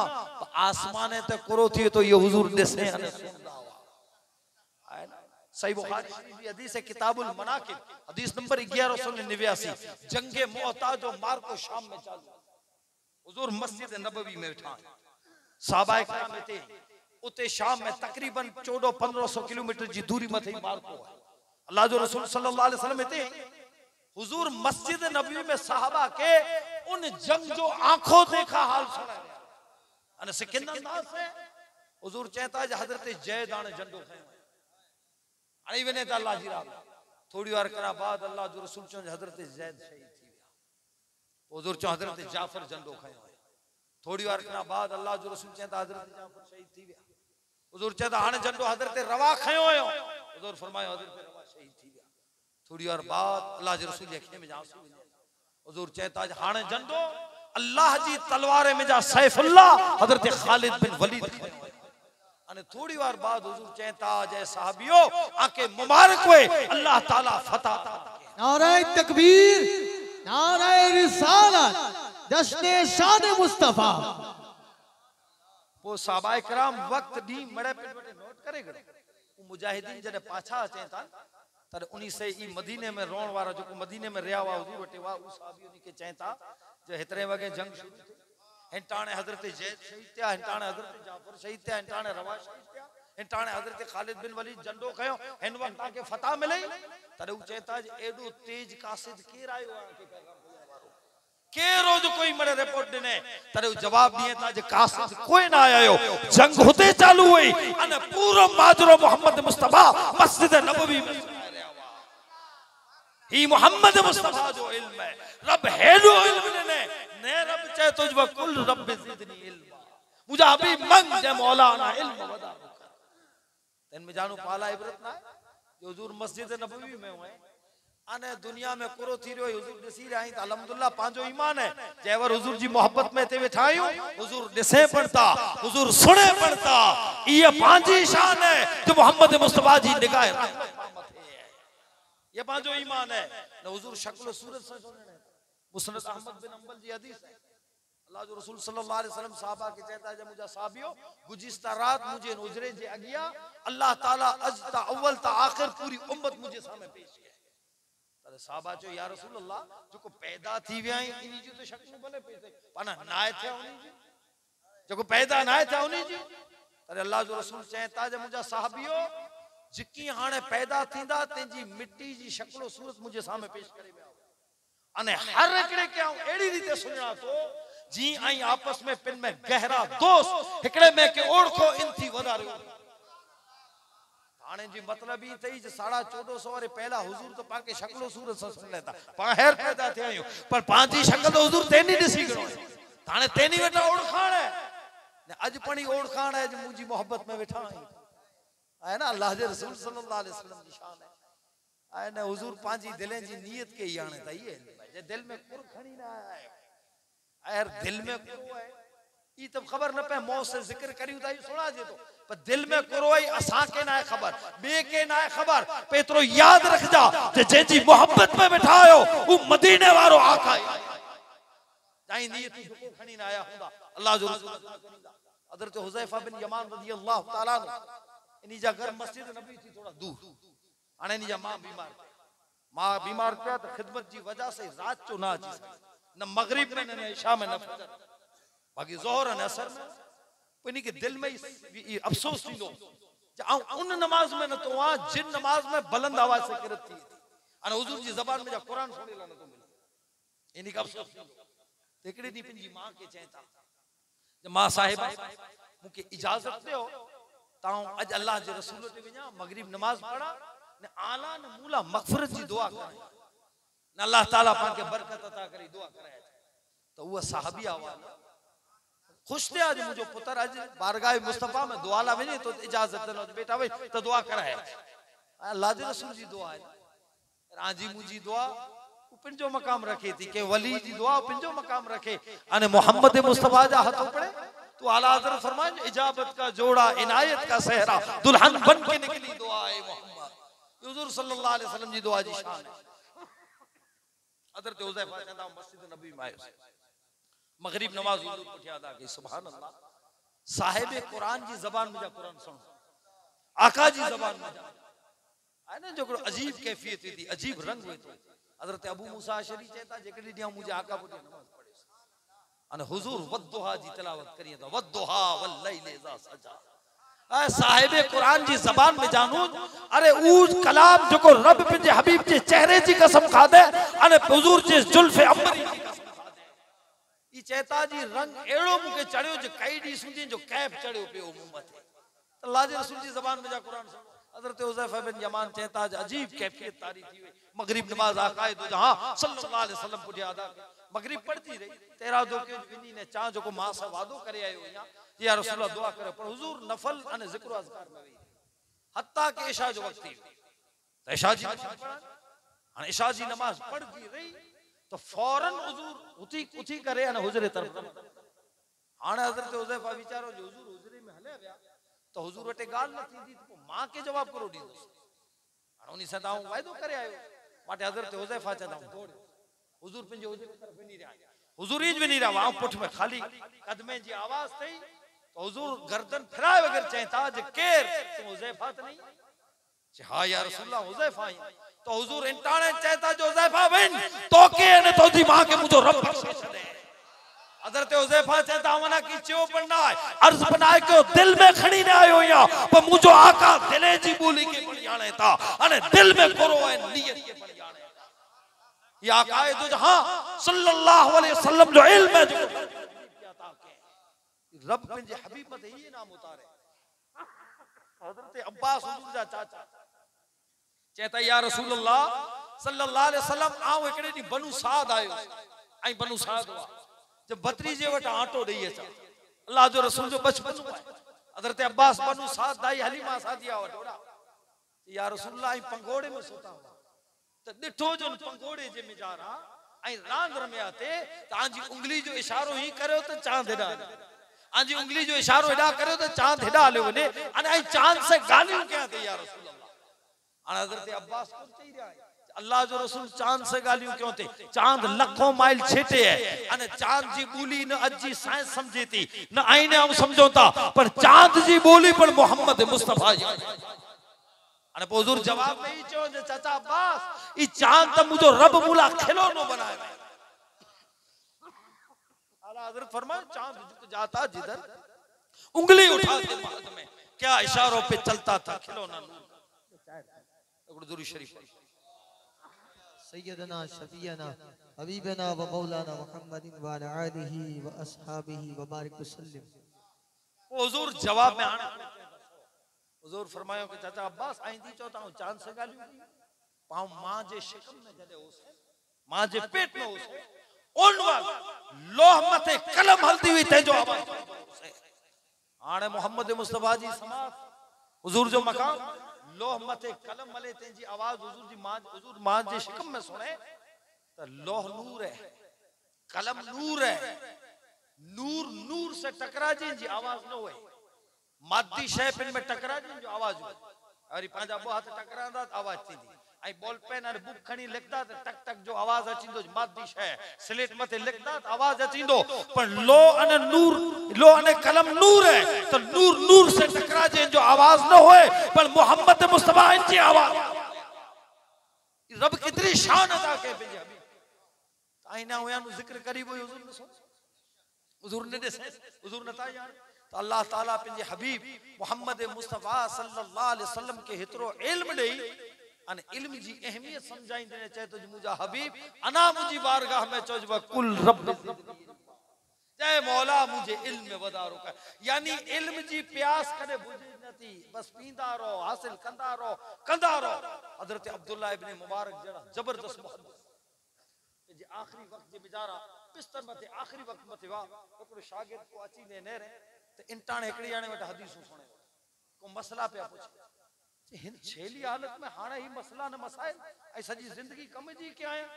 आसमाने ते करो थी तो ये हुजूर देसे अने सुनदा हुआ है ना सही बुखारी शरीफ की हदीस है किताबुल मनाकिब हदीस नंबर 1189 जंगे मुअता जो मार्को शाम में चालू हुजूर मस्जिद नबवी में बैठा सहाबा किराम थे उते शाम में तकरीबन 1400-1500 किलोमीटर जी दूरी मथे मार्को है अल्लाह जो रसूल सल्लल्लाहु अलैहि वसल्लम थे हुजूर मस्जिद नबवी में सहाबा के उन जंग जो आंखों देखा हाल सुना अने सिकंदर अंदाज से हुजूर कहता है हजरत जैद आने झंडो खयो आई वने त अल्लाह जी राम थोड़ी बार करा बाद अल्लाह जो रसूल चो हजरत जैद शहीद थी गया हुजूर चो हजरत जाफर झंडो खयो थोड़ी बार करा बाद अल्लाह जो रसूल कहता हजरत जाफर शहीद थी गया हुजूर कहता हाने झंडो हजरत रवा खयो हो हुजूर फरमायो हजरत रवा शहीद थी गया थोड़ी बार बाद अल्लाह जे रसूल अखियों में आंसू हुजूर कहता हाने झंडो अल्लाह जी तलवार में जा सैफुल्लाह हजरत खालिद बिन वलीद अने थोड़ी बार बाद हुजूर कहता जय साहबियो आके मुबारक हुए अल्लाह ताला फतह
नारे तकबीर नारे रिसालत जश्न शान मुस्तफा
वो सहाबाए किराम वक्त दी मड़े पे नोट करे गए वो मुजाहिदीन जने पाछा अचे था तर उनी से ई मदीने में रोण वारा जो को मदीने में रिया वा हुजूर वटे वा उस साहबी उनी के चेता जो हेतरे वगे जंग शुरू थी हिंटाणे हजरत जैद शहीद थिया हिंटाणे हजरत जाफर शहीद थिया हिंटाणे रवा शहीद थिया हिंटाणे हजरत खालिद बिन वलीद झंडो खयो हिन वक्त के फतह मिले तर उ चेता एडो तेज कासिद केर आयो आ के पैगाम वारो के रोज कोई मरे रिपोर्ट दिने तर जवाब दिए था जे कासिद कोई ना आयो जंग होते चालू हुई अने पूरो माजरो मोहम्मद मुस्तफा मस्जिद नबवी में ही मोहम्मद मुस्तफा जो इल्म है रब हेलो इल्म ने रब चाहे तुझ कुल रब जिदनी इल्म मुझे अभी मंग जे मौलाना इल्म वदा तन में जानू पाला इबरत ना जो हुजूर मस्जिद नबवी में हुए अने दुनिया में कुरो थी रहो हुजूर दसी रही त अल्हम्दुलिल्लाह पांजो ईमान है जेवर हुजूर जी मोहब्बत में ते बैठा आयो हुजूर दिसे पड़ता हुजूर सुने पड़ता ये पांजी शान है जो मोहम्मद मुस्तफा जी निगाह ये पांचो ईमान है न हुजूर शक्ल सूरत से सुनने मुस्नद अहमद बिन अंबल जी हदीस है अल्लाह जो रसूल सल्लल्लाहु अलैहि वसल्लम साहबा के कहता है जब मुझे साहबियो गुज़िश्ता रात मुझे उजरे जे अगिया अल्लाह ताला अज ता अव्वल ता आखिर पूरी उम्मत मुझे सामने पेश किया तरे साहबा जो या रसूल अल्लाह जो को पैदा थी वई इनी जो तो शक्ल भले पेश पाना नाए थे उनी जी जो को पैदा नाए थे उनी जी तरे अल्लाह जो रसूल कहता है मुझे साहबियो जिकी हाने पैदा थींदा तेजी मिट्टी जी शक्लो सूरत मुझे सामने पेश करे अने हर एकड़े के एड़ी रीते सुनना तो जी आई आपस में पिन में गहरा दोस्त एकड़े में के ओळखो इंथी वधारे हाने जी मतलब ई थई जे 1450 वारे पहला हुजूर तो पाके शक्लो सूरत से सुन लेता पाहेर पैदा थे आयो पर पांची शक्ल तो हुजूर तेनी दिसी गयो हाने तेनी वेटा ओळखाण है ने अज पणी ओळखाण है जे मुजी मोहब्बत में बैठा है ना अल्लाह के रसूल सल्लल्लाहु अलैहि वसल्लम की शान है आए ना हुजूर पांजी दिले जी नियत के ही आने था ये जे दिल में कुर खणी ना आए यार दिल में कुरो है ई तब खबर न पे मौत से जिक्र करियो था सुना जे तो पर दिल में कुरो है असा के ना खबर बे के ना खबर पेतरो याद रख जा जे जे जी मोहब्बत में बैठा आयो वो मदीने वारो आका है जाई नियत को खणी ना आया हुंदा अल्लाह जो रसूल हजरत हुज़ैफा बिन यमान रज़ियल्लाहु ताला इनी जा घर मस्जिद नबी थी थोड़ा दूर आने इनी जा मां बीमार पे तो खिदमत जी वजह से रात चो ना जी न मगरिब में न इशा में न फजर बाकी जोहर न असर में इनी के दिल में अफसोस थी दो जा उन नमाज में न तो आ जिन नमाज में बुलंद आवाज से किरत थी अने हुजूर जी ज़बान में जा कुरान सुने ला न तो मिले इनी का अफसोस हिकिड़े ॾींहुं पंहिंजी मां खे चए था मां साहिबा मूंखे इजाज़त ॾियो तां अॼु अल्लाह जे रसूल ते वञा मगरिब नमाज पढ़ा ने आला ने मूला मग़फ़िरत जी दुआ करे न अल्लाह ताला पाण खे बरकत अता करे दुआ कराए तो उहा सहाबी आवाज़ खुश थे आज मुझे पुत्र आज बारगाह मुस्तफा में दुआ ला वने तो इजाजत दनो बेटा वे तो दुआ कराए अल्लाह जे रसूल जी दुआ है राजी मुजी दुआ पिंजो मकाम रखे थी के वली जी दुआ पिंजो मकाम रखे अने मोहम्मद मुस्तफा जा हथ पड़े तो आला हज़रत फरमाए इजाबत का जोड़ा इनायत का सहरा दुल्हन बन के निकली दुआ है मोहम्मद हुजूर सल्लल्लाहु अलैहि वसल्लम जी दुआ जी शान है हज़रत हुज़ैफा चंदा मस्जिद नबी में आयो मगरिब नमाज हुजूर पुठिया अदा की सुभान अल्लाह साहिब कुरान जी जबान में जा कुरान सुन आका जी जबान में जा है ना जो अजीब कैफियत थी अजीब रंग हुए तो हज़रत अबू मूसा अशरी चेता जेकडी दिया मुझे आका पुठिया नमाज पढ़े अने हुजूर वद्दुहा जी तिलावत करिए तो वद्दुहा वल्लैल इज़ा सजा आ साहिब कुरान जी जबान में जानू अरे ऊ कलाम जो को रब पंहिंजे हबीब जे चेहरे जी कसम खा दे अने हुजूर जे जुल्फ अंबरी जी कसम खा दे ई चेता जी रंग एड़ो मुके चढ़ियो जो कई डी सुंदी जो कैफ चढ़ियो पियो मुंह मथे अल्लाह जे रसूल जी जबान में जा कुरान सुन हज़रत हुज़ैफा बिन यमान चेता अजीब कैफियत तारी थी हुई मगरिब नमाज आकाए तो जहां सल्लल्लाहु अलैहि वसल्लम पुठिया अदा मगरिब पढ़ती रही तेरा दो के विनी ने चा जो को मां से वादो करे आयो या रसूल अल्लाह दुआ करे पर हुजूर नफल अने जिक्र अज़कार में हुई हत्ता के इशा जो वक्त थी तो इशा जी अने इशा जी नमाज पढ़ती रही तो फौरन हुजूर उठी करे अने हुजरे तरफ हाने हज़रत हुज़ैफा विचारो जो हुजूर हुजरे में हले गया तो हुजूर वटे गाल न थी तो मां के जवाब करो दी उन्हीं से दाऊं वायदो करे आयो माटे हज़रत हुज़ैफा चदा दौड़ हुजूर पंजे हुजूर तरफ नहीं रहा हुजूर ही नहीं रहा वहां पुठ में खाली कदमे जी आवाज थई तो हुजूर गर्दन फिराए वगर चेता जे केर तुम हुज़ैफा त नहीं जे हां या रसूलल्लाह हुज़ैफा ही तो हुजूर इंटाणे चेता जो हुज़ैफा वन तो के ने तो दी मां के मुझो रब बख्शे छदे हज़रत हुज़ैफा चेता वना की चो पढ़ना है अर्ज बनाए के दिल में खड़ी न आयो या पर मुझो आका दिले जी बोली के पढ़ियाणे था अने दिल में करो है नियत के पढ़ियाणे या आकाए तो हां सल्लल्लाहु अलैहि वसल्लम जो इल्म है जो रब पंजे हबीब मत ये नाम उतारे हज़रत अब्बास हुजूर जा चाचा चेता या रसूल अल्लाह सल्लल्लाहु अलैहि वसल्लम आओ एकड़े दी बनु साद आयो आई बनु साद हुआ जब भतीजे वट आटो दई अचा अल्लाह जो रसूल जो बचपन हज़रत अब्बास बनु साद दाई हलीमा सादिया वटोड़ा या रसूल अल्लाह पंगोड़े में सोता हुआ तो डिठो जो पंगोड़े जे में जा रहा आई रांद रमिया ते तांजी उंगली जो इशारो ही करो तो चांद हेडा आजी उंगली जो इशारो हेडा करो तो चांद हेडा ले वने अने आई चांद से गालियों क्या थे या रसूल अल्लाह अने हज़रत अब्बास को चई रहा है अल्लाह जो रसूल चांद से गालियों क्यों थे चांद लखों माइल छेटे है अने चांद जी बोली न अजी साइंस समझी थी न आईने हम समझो था पर चांद जी बोली पर मोहम्मद मुस्तफा जी अने हुजूर जवाब में ही चो जे चाचा अब्बास ई चांद त मुझो रब मुला खिलौनो बनाए आला हज़रत फरमाए चांद झुक जाता जिधर उंगली उठाते महद में क्या इशारों पे चलता था खिलौना नूर दुरूद शरीफ
सैयदना शफीना हबीबना व मौलाना मुहम्मदिन व अला आलिहि व अस्हाबिहि व बारिक वसल्लम
हुजूर जवाब में आना हुजूर फरमायो कि चाचा अब्बास आईंदी चौथा चांद से गालियों पाऊ मां जे शिकम में जदे होसे मां जे पेट में होसे ओन लोह मथे कलम हलती हुई ते जो आवाज आने मोहम्मद मुस्तफा जी समाज हुजूर जो मकाम लोह मथे कलम मले ते जी आवाज हुजूर मां जे शिकम में सुने तो लोह नूर है कलम नूर है नूर नूर से टकरा जी आवाज न होए मादी शय पिन में टकरा जी जो आवाज हो अरे पांजा बो हाथ टकरांदा आवाज थींदी आई बॉल पेन और बुक खणी लिखदा त टक टक जो आवाज अचिंदो मादी शय स्लेट मथे लिखदा त आवाज अचिंदो पर लो अने कलम नूर है तो नूर नूर से टकरा जे जो आवाज न होए पर मोहम्मद मुस्तफा जी आवाज रब कितनी शान अदा के पंहिंजे हबीब आईना हुया नु जिक्र करी वो हुजूर ने ॾिसे हुजूर नता यार तो अल्लाह ताला पंहिंजे हबीब मोहम्मद मुस्तफा सल्लल्लाहु अलैहि वसल्लम के हेतरो इल्म देई अने इल्म जी अहमियत समझाइंदे चए तो मुजा हबीब अना मुजी बारगाह में चोजबा कुल रब ऐ मौला मुझे इल्म में वधारो कर। यानी इल्म जी प्यास कदे बुझी नथी, बस पींदा रहो, हासिल कंदा रहो। हजरत अब्दुल्लाह इब्न मुबारक जड़ा जबरदस्त मुहद्दिस जे आखिरी वक्त जे बेचारा बिस्तर मथे आखिरी वक्त मथे वा हिकिड़ो शागिर्द को अची ने नेरे ते इंटाणे हिकिड़ी ॼणे वटि हदीसूं सुणे को मसला पिया पुछे हिन छेली हालत में हाणे ही मसला न मसाइल ऐं सॼी ज़िंदगी कम जी कया आहियां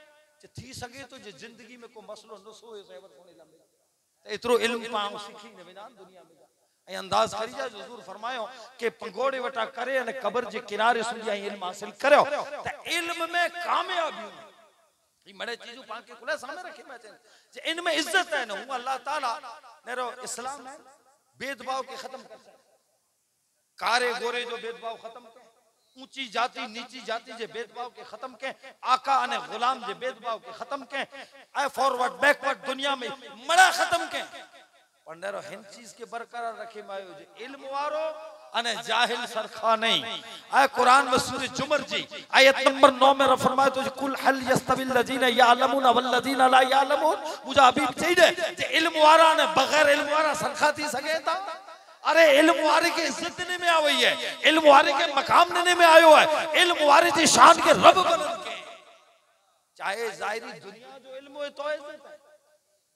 जे थी सके तो जे ज़िंदगी में को मसलो न सोए सेवत कोने लंबे त एतिरो इल्म पाण सिखी न वेंदा दुनिया में ऐं अंदाज़ करी जा हुज़ूर फरमायो के पंगोड़े वटा करे अने कब्र जे किनारे सुधी ऐं इल्म हासिल करियो त इल्म में कामयाबियूं ये बड़े चीजों पाके खुले सामने रखे मैं जे इनमें इज्जत है ना हूं अल्लाह ताला नेरो इस्लाम है भेदभाव के खत्म कर सकता कारे गोरे जो भेदभाव खत्म के ऊंची जाति नीची जाति जे भेदभाव के खत्म के आका अने गुलाम जे भेदभाव के खत्म के आई फॉरवर्ड बैकवर्ड दुनिया में मड़ा खत्म के पर नेरो हिन चीज के बरकरार रखे मायो जे इल्म वारो अने जाहिल सरखा नहीं आय कुरान में सूरह जुमर जी आयत नंबर 9 में फरमाया तो कुल हल यस्तविल लजीना यालमुन वल लजीना ला यालमुन मुझे अभी चाहिए जे इल्म वारा ने बगैर इल्म वारा सरखा थी सके था अरे इल्म वारे के इज्जत ने में आई है इल्म वारे के मकाम ने में आयो है इल्म वारे की शान के रब बुलंद के चाहे जाहिरी दुनिया जो इल्म है तो इज्जत है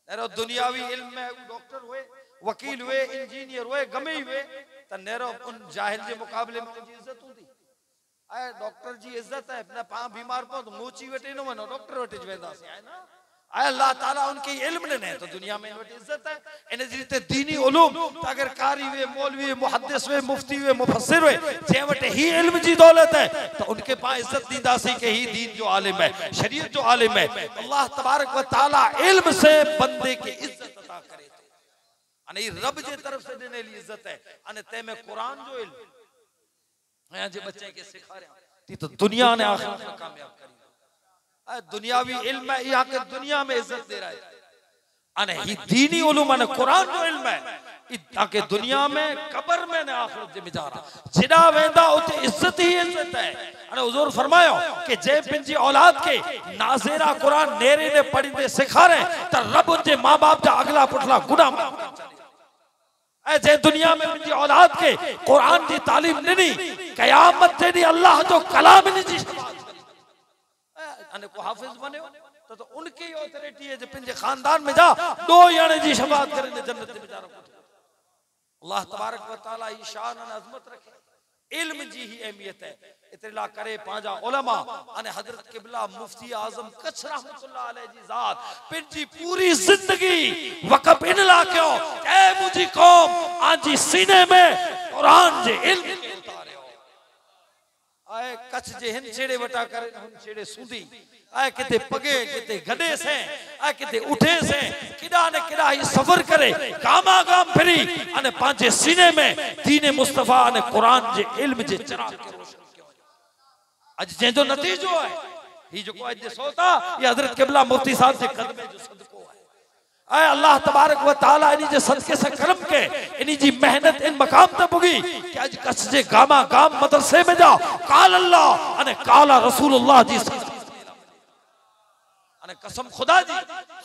नेरो दुनियावी इल्म में डॉक्टर हुए वकील हुए इंजीनियर हुए गमे हुए त नेरो उन जाहिल के मुकाबले में उनकी इज्जत होती आए डॉक्टर जी इज्जत है अपना पा बीमार पो तो मोची वेटे न वनो डॉक्टर वेटे वेंदा से है ना आए अल्लाह ताला उनके इल्म ने तो दुनिया में वेटे इज्जत है इन जीते दीनी उलूम त अगर कारी वे मौलवी मुहद्दिस वे मुफ्ती वे मुफस्सिर वे जे वटे ही इल्म जी दौलत है तो उनके पास इज्जत दींदा सी के ही दीन जो आलिम है शरीयत जो आलिम है अल्लाह तबारक व तआला इल्म से बंदे की इज्जत अता करे अने रब जे तरफ से देने ली इज्जत है अने ते में कुरान जो इल्म है जे बच्चे के सिखारिया ती तो दुनिया ने आखिरत में कामयाब करी दुनियावी इल्म है यहाँ के दुनिया में इज्जत दे रहा है अने ही दीनी उलूम अने कुरान जो इल्म है ताकि दुनिया में कब्र में ने आखिरत जे बिचारा जिना वेंदा उते इज्जत ही इज्जत है अने हुजूर फरमायो कि जे पिंजी औलाद के नाज़ेरा कुरान नेरे ने पढ़िंदे सिखारे त रब उनजे मां बाप जा अगला पुठला गुनाह ऐसे दुनिया में मुझे औलाद के कुरान की तालीम नहीं कयामत से नहीं अल्लाह जो कलाम नहीं अने को हाफिज बने तो उनकी ऑथोरिटी है जो पिंजे खानदान में जा दो याने जी शफाअत करे ने जन्नत में बेचारा अल्लाह तबारक व तआला ई शान और अजमत रखे इल्म जी ही अहमियत है इतला करे पांजा उलमा अने हजरत किबला मुफ्ती आजम कच्छ रहमतुल्लाह अलैहि जी जात पिंजी पूरी जिंदगी वक़फ इन ला क्यों ए मुझी कौम आजी सीने में कुरान जे इल्म उतारे आए कच्छ जे हिन छेड़े वटा करे हुन छेड़े सूंदी आए किते पगे किते गडे से आए किते उठे से किडा ने किडा ही सफर करे गामा गाम फिरी अने पांचे सीने में दीन मुस्तफा अने कुरान जे इल्म जे चिराग के रोशन आज जेंजो नतीजो है ही जो को आज सोता ये हजरत किबला मुफ्ती साहब जे कदमे जो सदको है आए अल्लाह तबारक व तआला इनी जे सदके से करम के इनी जी मेहनत इन मकाम तक पुगी कि आज कच्छ जे गामा गाम मदरसे में जा काल अल्लाह अने काला रसूलुल्लाह जी अने कसम खुदा जी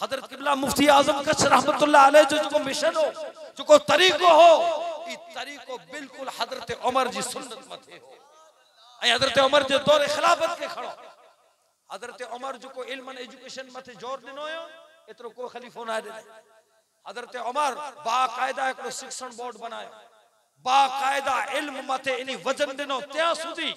हजरत किबला मुफ्ती आजम कच्छ रहमतुल्लाह अलैहि जो मिशन हो जो तरीको हो ई तरीको बिल्कुल हजरत उमर जी सुन्नत मथे हो ऐ हजरत उमर जे दौर खिलाफत के खड़ो हजरत उमर जो इल्म एंड एजुकेशन मथे जोर दिनो हो एतरो को खलीफो ना दे हजरत उमर बाकायदा एक शिक्षण बोर्ड बनायो बाकायदा इल्म मथे इनी वजन दिनो त्या सुधी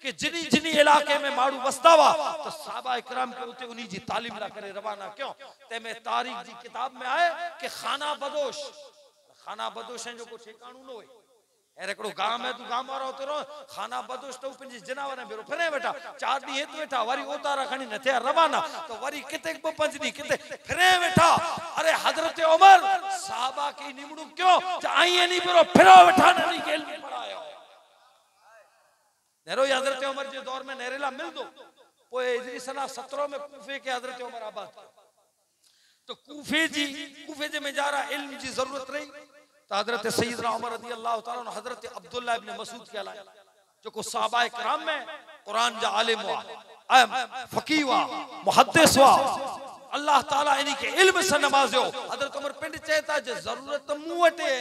कि जिनी जिनी इलाके में माड़ू वस्तावा तो साहबा इकराम के उते उनी जी तालीम ला करे रवाना क्यों ते में तारीख जी किताब में आए कि खाना बदोश जो को ठिकाणो न होए अरे कड़ो गांव में तू गांव वारो तो खाना बदोश तो पिंजी जनावर बेरो फरे बेटा 4 दी हेत बेटा वरी उतारा खणी न थे रवाना तो वरी किते 5 दी किते फरे बेटा अरे हजरत उमर साहबा की निमड़ू क्यों आई नहीं बेरो फिरो बेटा नहीं के इल्म पढ़ायो नेरो हजरत उमर जे दौर में नेरेला मिल दो पोए हिजरी सना 17 में कूफे के हजरत उमर आबाद तो कूफे जे में जा रहा इल्म की जरूरत रही तो हजरत सैयदना उमर रज़ी अल्लाह तआला अन्हु हजरत अब्दुल्लाह इब्न मसूद के लाए जो को सहाबा इकराम में कुरान जा आलिम हुआ फकीह हुआ मुहद्दिस हुआ अल्लाह ताला इन्हीं के इल्म से नवाज़ियो। हज़रत उमर पिंड चेता जे ज़रूरत मुंह वटे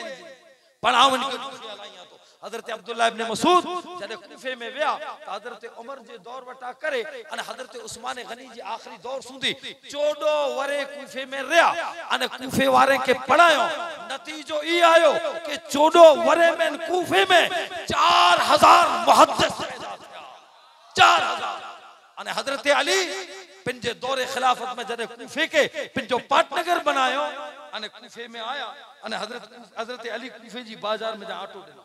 पढ़ावन के कूफे हलाइया तो हज़रत अब्दुल्लाह इब्न मसूद जॾहिं कूफे में विया त हज़रत उमर जे दौर वटा करे अने हज़रत उस्मान गनी जी आखिरी दौर सूंदी 14 वरे कूफे में रहा अने कूफे वारे के पढ़ायो। नतीजो ई आयो कि 14 वरे में कूफे में 4000 मुहद्दिस पैदा थिया। 4000 अने हज़रत अली पिंजे दौरे खिलाफत में जॾहिं कूफे के पिंजो पाटनगर बनायो अने कूफे में आया अने हज़रत अली कूफे जी बाजार में जा आटो ॾिनो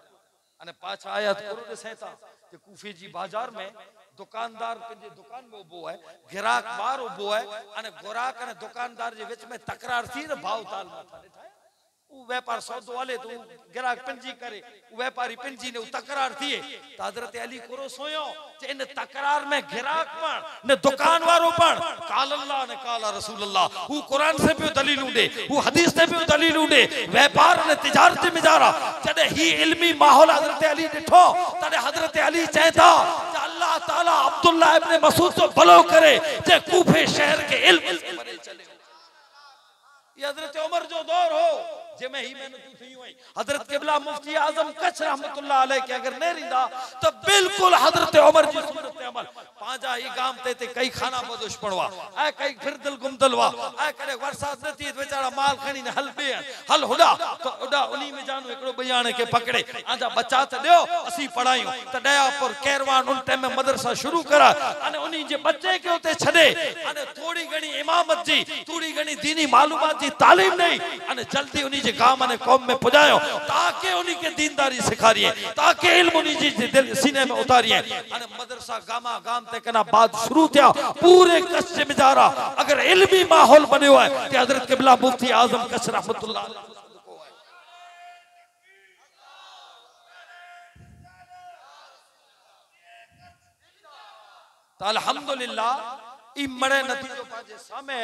अने पाछा आया तो करो ॾिसे था कि कूफे जी बाजार में दुकानदार पिंजे दुकान में उबो है, गिराक बाहर उबो है अने ग्राहक अने दुकानदार जे विच में तकरार थी न भाव ताल मथा ॾिठा उ व्यापार सौदो हले तो गिराक पिंजी करे उ व्यापारी पिंजी ने उ तकरार थिए त हज़रत अली कोरो सोयो जे इन तकरार में गिराक पण ने दुकान वारो पण काल अल्लाह ने काला रसूलुल्लाह उ कुरान से भी दलील उडे उ हदीस से भी दलील उडे व्यापार ने तिजारत में जारा जदे ही इल्मी माहौल हज़रत अली ॾिठो तदे हज़रत अली चेता अल्लाह ताला अब्दुल्लाह इब्न मसूद तो भलो करे जे कूफे शहर के इल्म से परे चले। ये हज़रत उमर जो दौर हो जेमें ही मेहनत थी हुई हज़रत क़िबला मुफ्ती आज़म कच्छ रहमतुल्लाह अलैह के अगर न रिंदा तो बिल्कुल हज़रत उमर जी सुन्नत अमल पांजा ही गाम ते कई खाना बदोश पड़वा ऐ कई फिर दिल गुमदलवा ऐ करे वरसात नथी बेचारा माल खणी ने हल बे हल हुडा तो उडा उनी में जानो एकड़ो बयान के पकड़े आजा बच्चा त दियो असि पढ़ायूं त दया पर कैरवान उन टाइम में मदरसा शुरू करा अने उनी जे बच्चे के उते छडे अने थोड़ी घणी इमामत जी थोड़ी घणी दीनी मालूमात जी तालीम नहीं अने जल्दी उनी गाम ने कौम में पुजायो ताकि उन्हीं के दीनदारी सिखारिए ताकि इल्म उन्हीं जी दिल सीने में उतारिए अने मदरसा गामा गाम ते कना बाद शुरू थिया पूरे कच्छ में जारा अगर इल्मी माहौल बने हुआ है कि हज़रत क़िबला मुफ्ती आज़म कच्छ रहमतुल्लाह अलैह तो अल्हम्दुलिल्लाह ई मड़े नतीजो पाजे सामे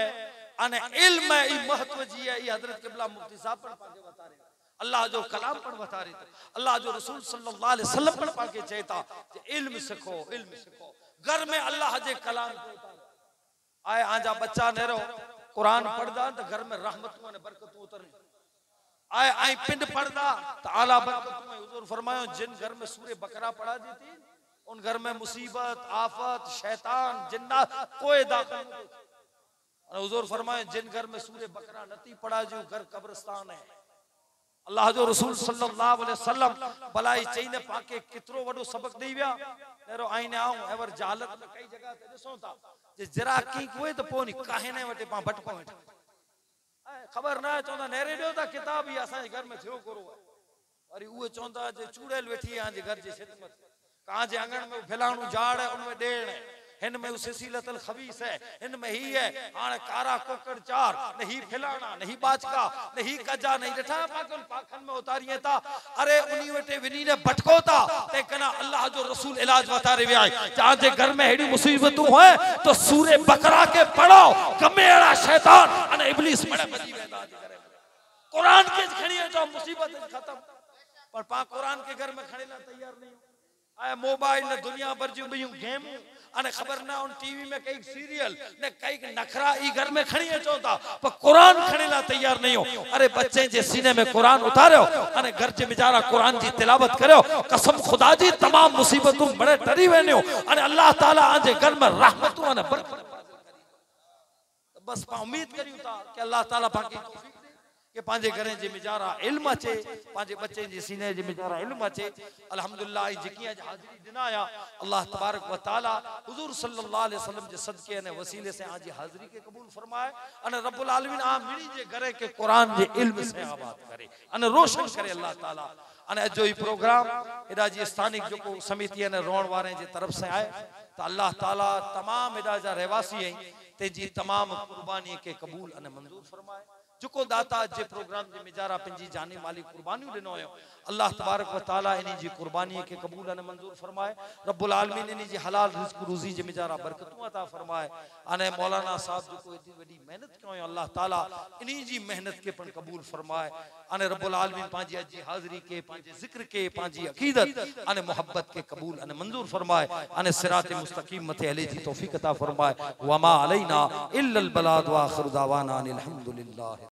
अने इल्म ई महत्व जी है ई हज़रत क़िबला मुफ्ती साहब पर पाके बता रहे अल्लाह जो कलाम पर बता रहे अल्लाह जो रसूल सल्लल्लाहु अलैहि वसल्लम पर पाके चेता कि इल्म सीखो घर में अल्लाह जे कलाम आए आजा बच्चा नेरो कुरान पढ़दा तो घर में रहमतों ने बरकतों उतरे आए आई पिंड पढ़दा तो आला बरकतों हुजूर फरमायो जिन घर में सूरह बकरा पढ़ा दी थी उन घर में मुसीबत आफत शैतान जिन्नात कोई दाखिल नहीं। हुजूर फरमाए जिन घर में सूरह बकरा नती पढ़ा जो घर कब्रिस्तान है। अल्लाह जो रसूल सल्लल्लाहु अलैहि वसल्लम भलाई चईने पाके कितरो वडो सबक दी विया नेरो आईने आऊं एवर जालत में कई जगह ते दिसो ता जे जरा की कोई तो पोनी काहे ने वटे पा भटको वेठा खबर ना चोंदा नेरे दियो ता किताब ही असा घर में थियो करो अरे उए चोंदा जे चूड़ेल वेठी है जे घर जे खिदमत कहां जे आंगन में फैलाणू झाड़ है उनमें डेण है इन में सिलसिलतुल खबीस है इनमें ही है आने कारा कोकड़ चार नहीं फैलाना नहीं बाचका नहीं कजा नहीं डठा पागल पाखन में उतारिए ता अरे उनी वटे विनी ने भटको ता ते कना अल्लाह जो रसूल इलाज बतारे वे आए जहां जे घर में हेडी मुसीबतों है तो सूरह बकरा के पढ़ो कमेड़ा शैतान अने इब्लिस मड़े बजी वेदा करे कुरान के खणिए जो मुसीबत खत्म पर पा कुरान के घर में खणेला तैयार नहीं आए मोबाइल ने दुनिया भर जो बियूं गेम अने खबर ना उन टीवी में कई सीरियल ने कई नखरा ई घर में खणी अचोता पर कुरान खणेला तैयार नहीं हो। अरे बच्चे जे सीने में कुरान उतारो अने घर जे बेचारा कुरान जी तिलावत करो कसम खुदा जी तमाम मुसीबतों बड़े डरी वेनो अने अल्लाह ताला आजे घर में रहमतों अने बरकत बस पा उम्मीद करियो ता कि अल्लाह ताला पाके के पांजे घरे जे मिजारा इल्म अचे पांजे बच्चे जे सीने जे मिजारा इल्म अचे अल्हम्दुलिल्लाह जिकिया हाजिरी दिनाया अल्लाह तबारक व तआला हुजूर सल्लल्लाहु अलैहि वसल्लम जे सदके ने वसीले से आज हाजिरी के कबूल फरमाए अने रब्बुल आलमीन आ मिली जे घरे के कुरान जे इल्म से आबाद करे अने रोशन करे अल्लाह ताला अने जो ई प्रोग्राम एडा जी स्थानिक जो को समिति ने रोण वारे जे तरफ से आए तो अल्लाह ताला तमाम एडा जा रहवासी हैं ते जी तमाम कुर्बानी के कबूल अने मंजूर फरमाए जुको दाता जे प्रोग्राम जे मिजारा पंजी जाने माली कुर्बानियों दिनो हो अल्लाह तबारक व तआला इनी जी कुर्बानी के कबूल अने मंजूर फरमाए रब्बुल आलमीन इनी जी हलाल रिज़्क रोजी जे मिजारा बरकतों अता फरमाए अने मौलाना साहब जो एडी वडी मेहनत कयो अल्लाह ताला इनी जी मेहनत के पण कबूल फरमाए अने रब्बुल आलमीन पांजी अजी हाजिरी के पांजे जिक्र के पांजी अकीदत अने मोहब्बत के कबूल अने मंजूर फरमाए अने सिरात मुस्तकीम मथे हले जी तौफीक अता फरमाए वमा अलैना इल्लल बलाग व आखिर दावाना अनिल हम्दुलिल्लाह।